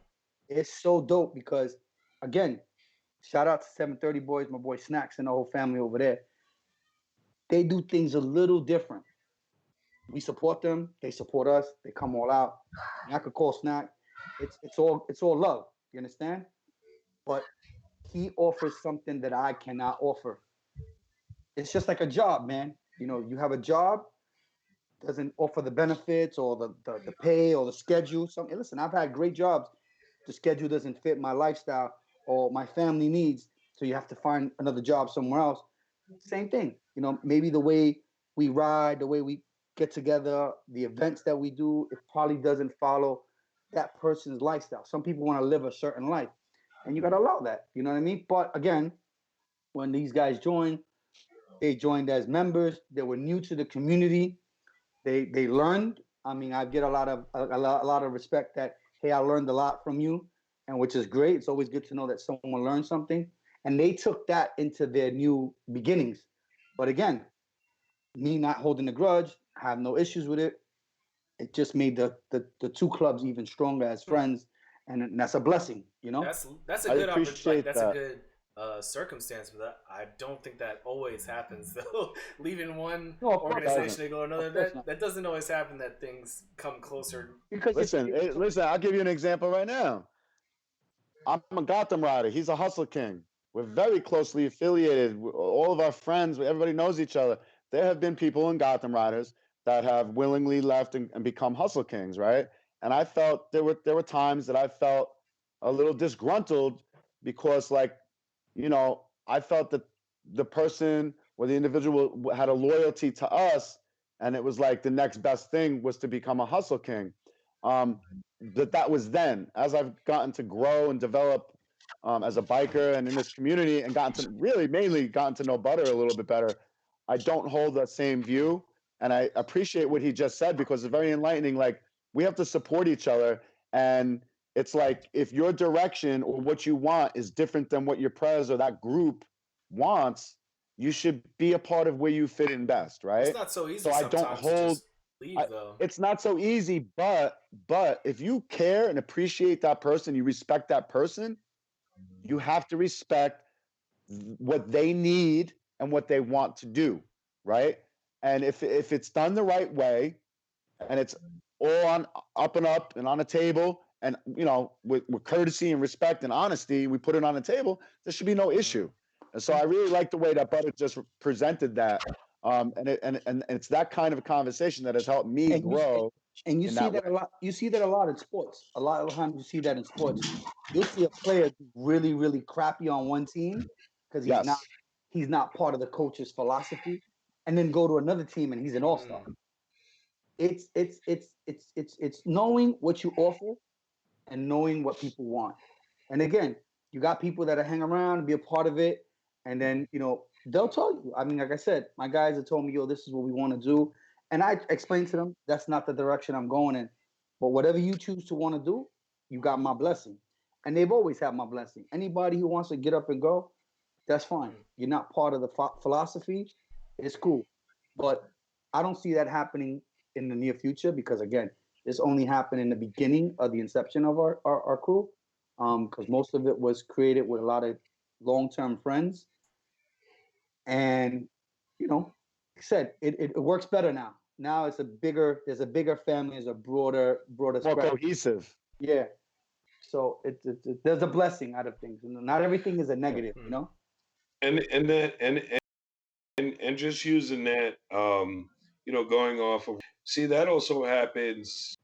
is so dope because, again, shout out to 730 boys, my boy Snacks and the whole family over there. They do things a little different. We support them, they support us, they come all out. And I could call Snack. It's all love. You understand? But he offers something that I cannot offer. It's just like a job, man. You have a job, doesn't offer the benefits or the pay or the schedule. Listen, I've had great jobs. The schedule doesn't fit my lifestyle or my family needs, so you have to find another job somewhere else. same thing. You know, maybe the way we ride, the way we get together, the events that we do, it probably doesn't follow that person's lifestyle. Some people want to live a certain life, and you got to allow that. You know what I mean? But again, when these guys joined, they joined as members. They were new to the community. They learned. I mean, I get a lot of respect that, hey, I learned a lot from you, and which is great. It's always good to know that someone learned something, and they took that into their new beginnings. But again, me not holding a grudge, I have no issues with it. It just made the two clubs even stronger as friends, and that's a blessing, you know. That's a I good appreciate that's that. a good circumstance for that. I don't think that always happens though. Leaving one No, of course it organization doesn't. to go another, Of course that not. that doesn't always happen. That things come closer. Because Listen, I'll give you an example right now. I'm a Gotham rider. He's a Hustle King. We're very closely affiliated. All of our friends, everybody knows each other. There have been people in Gotham riders that have willingly left and become Hustle Kings, right? And I felt there were times that I felt a little disgruntled because, like, I felt that the person or the individual had a loyalty to us, and it was like the next best thing was to become a Hustle King. Um, that was then. As I've gotten to grow and develop as a biker and in this community, and gotten to really mainly gotten to know Butter a little bit better, I don't hold that same view, and I appreciate what he just said because it's very enlightening. Like, we have to support each other, and it's like if your direction or what you want is different than what your prez or that group wants, you should be a part of where you fit in best, It's right? not so easy So I don't sometimes to hold. just leave though. It's not so easy, but if you care and appreciate that person, you respect that person, you have to respect what they need and what they want to do, right? And if it's done the right way, and it's all on up and up and on a table, and with courtesy and respect and honesty, we put it on the table, there should be no issue. And so I really like the way that Butter just presented that. And it's that kind of a conversation that has helped me and you grow and you in see that way. that a lot. You see that a lot in sports. A lot of times you see that in sports. You'll see a player really, really crappy on one team because Yes. he's not part of the coach's philosophy, and then go to another team and he's an all-star. It's knowing what you offer and knowing what people want. And again, you got people that hang around and be a part of it, and then they'll tell you. I mean, like I said, my guys have told me, "Yo, this is what we want to do," and I explained to them that's not the direction I'm going in. But whatever you choose to want to do, you got my blessing, and they've always had my blessing. Anybody who wants to get up and go, that's fine. You're not part of the philosophy, it's cool. But I don't see that happening in the near future because again, this only happened in the beginning of the inception of our crew, because most of it was created with a lot of long-term friends. And like I said, it works better now. Now there's a bigger family, there's a broader More spread. cohesive. Yeah. So there's a blessing out of things. Not everything is a negative, and that and just using that, going off of, see, that also happens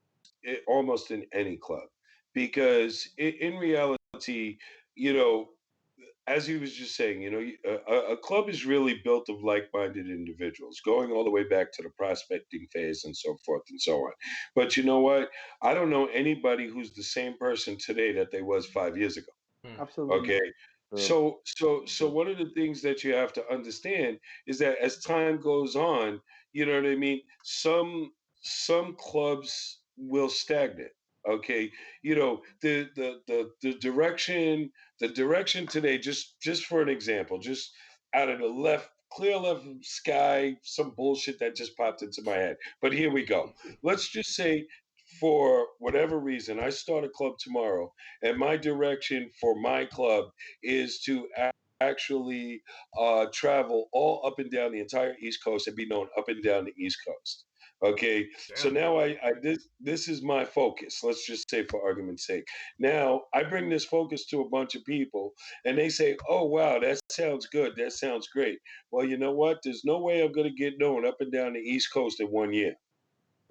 almost in any club, because in reality, you know as he was just saying, a club is really built of like-minded individuals, going all the way back to the prospecting phase and so forth and so on. But you know what? I don't know anybody who's the same person today that they was 5 years ago. Absolutely not. Okay. True. So one of the things that you have to understand is that as time goes on, you know what I mean? Some clubs will stagnate. Okay. The direction today, just for an example, just out of the clear left sky, some bullshit that just popped into my head. But here we go. Let's just say, for whatever reason, I start a club tomorrow, and my direction for my club is to actually travel all up and down the entire East Coast and be known up and down the East Coast. Okay, so Damn. now this is my focus. Let's just say, for argument's sake, now I bring this focus to a bunch of people, and they say, "Oh wow, that sounds good. That sounds great." Well, you know what? There's no way I'm going to get known up and down the East Coast in one year.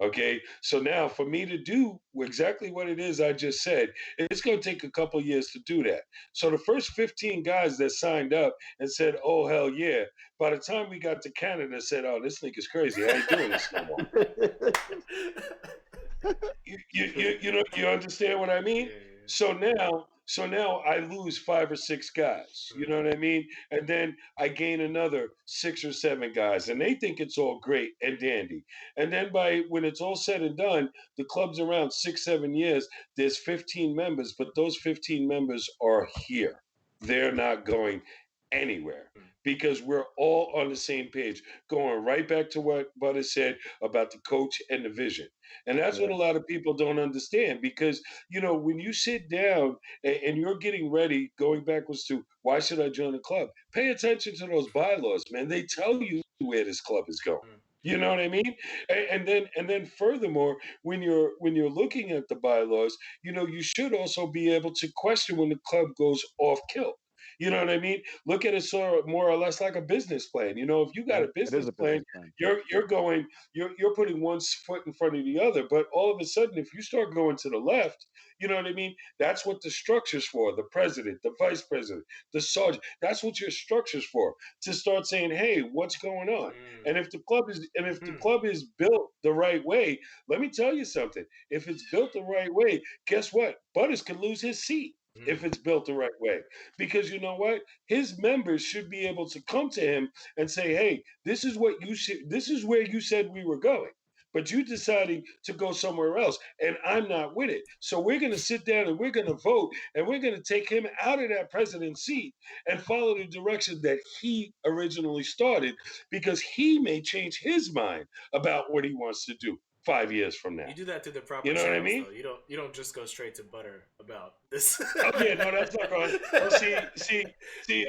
Okay, so now for me to do exactly what it is I just said, it's going to take a couple years to do that. So the first 15 guys that signed up and said, "Oh hell yeah," by the time we got to Canada, said, "Oh, this nigga's crazy. I ain't doing this no more." You understand what I mean? Yeah. So now I lose 5 or 6 guys. You know what I mean? And then I gain another 6 or 7 guys, and they think it's all great and dandy. And then by when it's all said and done, the club's around 6, 7 years. There's 15 members, but those 15 members are here. They're not going anywhere Mm. because we're all on the same page. Going right back to what Butter said about the coach and the vision. And that's what Yeah. a lot of people don't understand because, when you sit down and you're getting ready, going backwards to why should I join a club? Pay attention to those bylaws, man. They tell you where this club is going. Mm. You know what I mean? And then furthermore, when you're looking at the bylaws, you should also be able to question when the club goes off kilt. You know what I mean? Look at it sort of more or less like a business plan. If you got Yeah, a it is business a plan, business plan. you're putting one foot in front of the other. But all of a sudden, if you start going to the left, you know what I mean? That's what the structure's for. The president, the vice president, the sergeant. That's what your structure's for. To start saying, hey, what's going on? Mm. And if the club Mm. is built the right way, let me tell you something. If it's built the right way, guess what? Butters can lose his seat Mm. if it's built the right way. Because you know what? His members should be able to come to him and say, "Hey, this is where you said we were going. But you deciding to go somewhere else, and I'm not with it. So we're going to sit down and we're going to vote, and we're going to take him out of that president's seat and follow the direction that he originally started, because he may change his mind about what he wants to do 5 years from now." You do that through the proper You know what I channels, mean? though. You don't just go straight to Butter about this. Oh yeah, no, that's not going. Oh, see.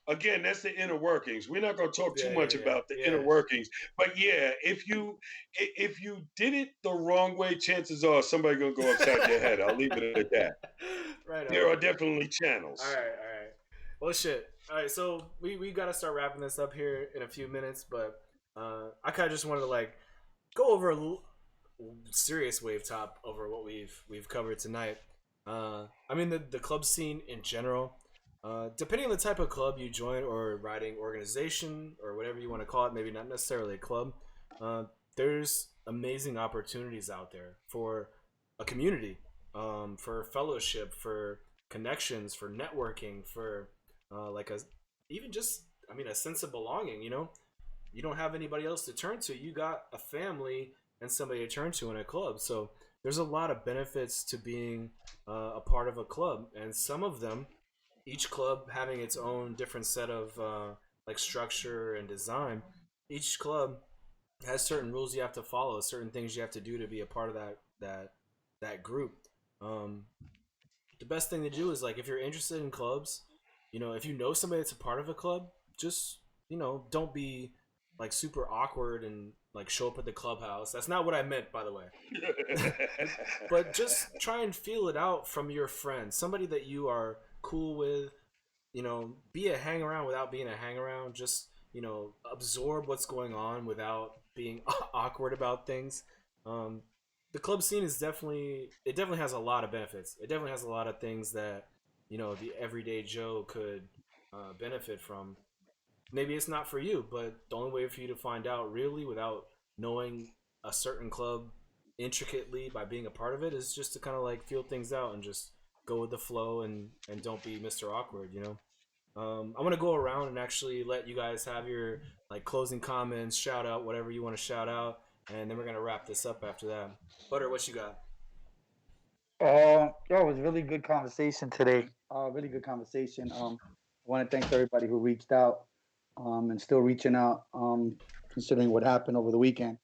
Again, that's the inner workings. We're not going to talk too Yeah, much yeah, about the yeah, inner yeah. workings, but yeah, if you did it the wrong way, chances are somebody going to go upside your head. I'll leave it at that. Right There on. are definitely All channels. right, all right. Well, shit. All right, so we got to start wrapping this up here in a few minutes, but I kind of just wanted to go over serious wave top over what we've covered tonight. I mean the club scene in general. Depending on the type of club you join or riding organization or whatever you want to call it, maybe not necessarily a club. Uh, there's amazing opportunities out there for a community, for fellowship, for connections, for networking, for like a even just a sense of belonging. You don't have anybody else to turn to. You got a family and somebody to turn to in a club. So there's a lot of benefits to being a part of a club, and some of them, each club having its own different set of structure and design. Each club has certain rules you have to follow, certain things you have to do to be a part of that group. Um, the best thing to do is if you're interested in clubs, if you know somebody that's a part of a club, just don't be super awkward and show up at the clubhouse. That's not what I meant, by the way. But just try and feel it out from your friends, somebody that you are cool with. Be a hang around without being a hang around. Just absorb what's going on without being awkward about things. Um, the club scene definitely has a lot of benefits. It definitely has a lot of things that the everyday Joe could benefit from. Maybe it's not for you, but the only way for you to find out really without knowing a certain club intricately by being a part of it is just to kind of feel things out and just go with the flow and don't be Mr. Awkward. I want to go around and actually let you guys have your closing comments, shout out whatever you want to shout out, and then we're gonna wrap this up after that. Butter, what you got? It was really good conversation today. Really good conversation. I want to thank everybody who reached out, and still reaching out, considering what happened over the weekend.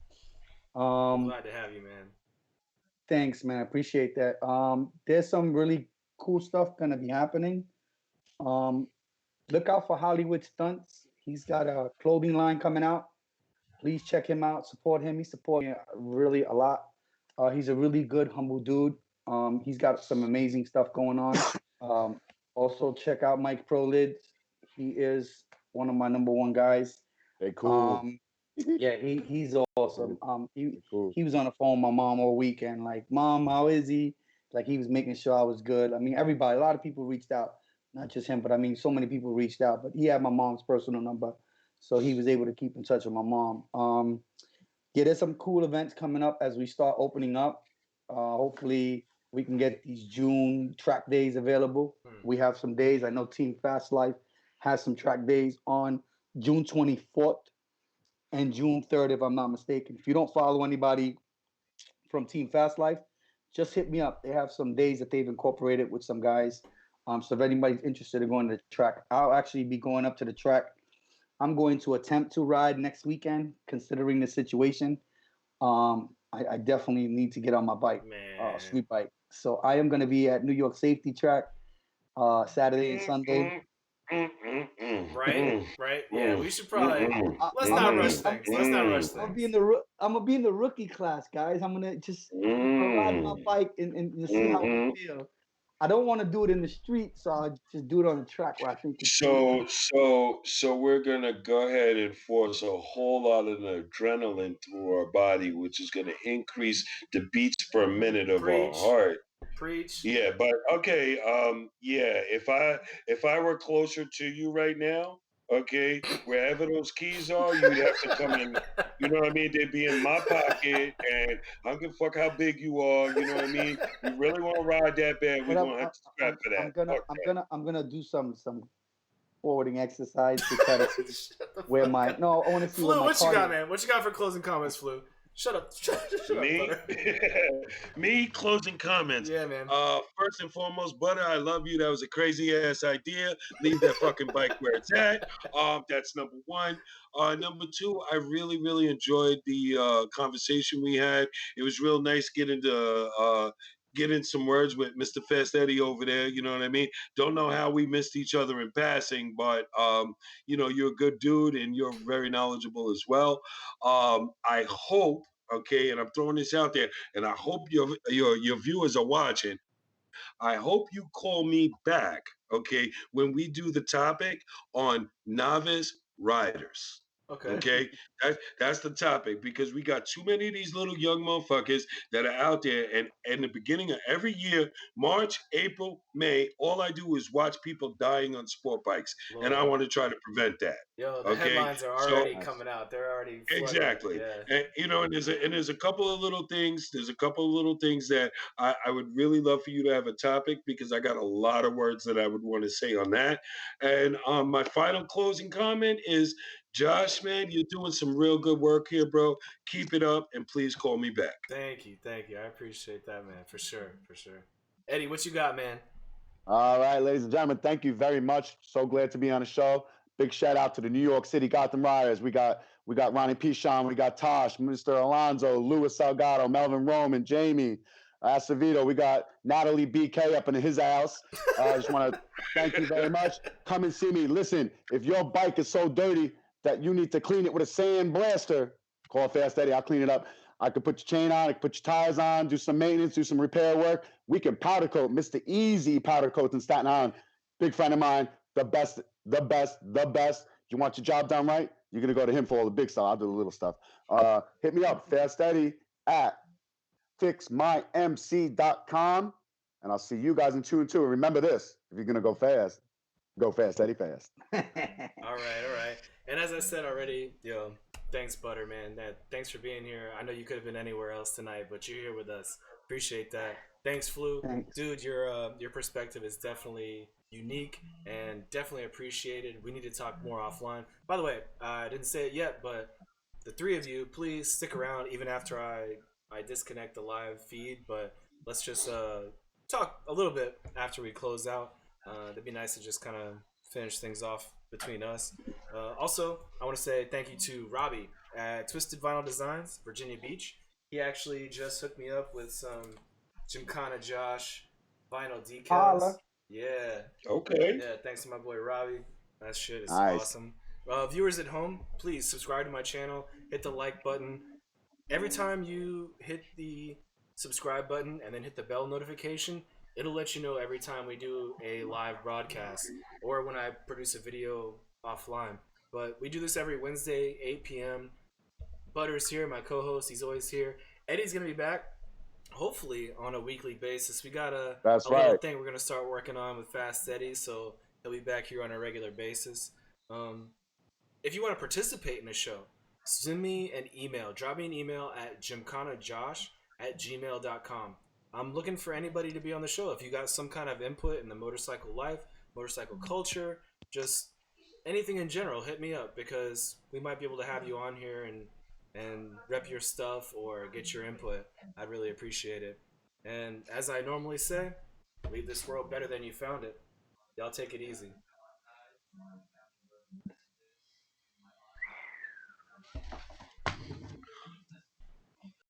Um, Glad to have you, man. Thanks, man. I appreciate that. There's some really cool stuff gonna be happening. Um, Look out for Hollywood Stunts. He's got a clothing line coming out. Please check him out. Support him. He's supporting really a lot. He's a really good, humble dude. He's got some amazing stuff going on. Um, Also, check out Mike Prolids. He is one of my number one guys. Hey, cool. Um, Yeah, he's awesome. Cool. He was on the phone with my mom all weekend. Like, Mom, how is he? Like, he was making sure I was good. I mean, everybody, a lot of people reached out, not just him, but I mean, so many people reached out. But he had my mom's personal number, so he was able to keep in touch with my mom. Yeah, there's some cool events coming up as we start opening up. Hopefully, we can get these June track days available. We have some days. I know Team Fast Life has some track days on June 24th and June 3rd, if I'm not mistaken. If you don't follow anybody from Team Fast Life, just hit me up. They have some days that they've incorporated with some guys. So if anybody's interested in going to the track, I'll actually be going up to the track. I'm going to attempt to ride next weekend, considering the situation. I definitely need to get on my bike, street bike. So I am going to be at New York Safety Track Saturday and Sunday. Right. Yeah, we should probably let's not rush things. Let's not rush things. I'm gonna be in the rookie class, guys. I'm gonna just ride my bike and just see how I feel. I don't want to do it in the street, so I'll just do it on the track where I think it's So we're gonna go ahead and force a whole lot of adrenaline through our body, which is gonna increase the beats per minute of our heart. Preach. Yeah, but okay, yeah, if I were closer to you right now, okay, wherever those keys are, you'd have to come in. You know what I mean? They'd be in my pocket, and I don't give a fuck how big you are. You know what I mean? You really want to ride that bad? We're gonna have to scrap for that. I'm gonna do some forwarding exercise to try to see where my I want to see Flu, where my what you got, man? What you got for closing comments, Flu? Shut up. Me? Up, Me closing comments. Yeah, man. First and foremost, Butter, I love you. That was a crazy ass idea. Leave that fucking bike where it's at. That's number one. Number two, I really, really enjoyed the conversation we had. It was real nice getting to get in some words with Mr. Fast Eddie over there. You know what I mean? Don't know how we missed each other in passing, but you know, you're a good dude and you're very knowledgeable as well. I hope, okay, and I'm throwing this out there, and I hope your viewers are watching. I hope you call me back, okay, when we do the topic on novice riders. Okay, that's the topic because we got too many of these little young motherfuckers that are out there, and in the beginning of every year, March, April, May, all I do is watch people dying on sport bikes, and I want to try to prevent that. Yo, the headlines are already coming out. They're already flooding. Exactly. Yeah. And you know, and there's a couple of little things. There's a couple of little things that I would really love for you to have a topic because I got a lot of words that I would want to say on that. And my final closing comment is, Josh, man, you're doing some real good work here, bro. Keep it up, and please call me back. Thank you. I appreciate that, man. For sure. Eddie, what you got, man? All right, ladies and gentlemen, thank you very much. So glad to be on the show. Big shout out to the New York City Gotham Riders. We got Ronnie Pichon, we got Tosh, Mr. Alonzo, Louis Salgado, Melvin Roman, Jamie Acevedo. We got Natalie BK up in his house. I just want to thank you very much. Come and see me. Listen, if your bike is so dirty that you need to clean it with a sand blaster, call Fast Eddie. I'll clean it up. I could put your chain on, I could put your tires on, do some maintenance, do some repair work. We can powder coat, Mr. Easy Powder Coats in Staten Island. Big friend of mine, the best. You want your job done right? You're going to go to him for all the big stuff. I'll do the little stuff. Hit me up, Fast Eddie at fixmymc.com. And I'll see you guys in 2 and 2. And remember this, if you're going to go fast, Eddie, fast. All right. And as I said already, thanks, Butter, man. Thanks for being here. I know you could have been anywhere else tonight, but you're here with us. Appreciate that. Thanks, Flu. Thanks. Dude, your perspective is definitely unique and definitely appreciated. We need to talk more offline. By the way, I didn't say it yet, but the three of you, please stick around even after I disconnect the live feed. But let's just talk a little bit after we close out. That'd be nice to just kind of finish things off between us. Also, I want to say thank you to Robbie at Twisted Vinyl Designs, Virginia Beach. He actually just hooked me up with some Gymkhana Josh vinyl decals. Holla. Yeah. Okay. Yeah, thanks to my boy Robbie. That shit is Nice. awesome. Viewers at home, please subscribe to my channel. Hit the like button. Every time you hit the subscribe button and then hit the bell notification, it'll let you know every time we do a live broadcast or when I produce a video offline. But we do this every Wednesday, 8 p.m. Butter's here, my co-host. He's always here. Eddie's gonna be back, hopefully on a weekly basis. We got That's a little right. thing we're gonna start working on with Fast Eddie, so he'll be back here on a regular basis. If you want to participate in the show, send me an email. Drop me an email at gymkhanajosh@gmail.com. I'm looking for anybody to be on the show. If you got some kind of input in the motorcycle life, motorcycle culture, just anything in general, hit me up because we might be able to have you on here and rep your stuff or get your input. I'd really appreciate it. And as I normally say, leave this world better than you found it. Y'all take it easy.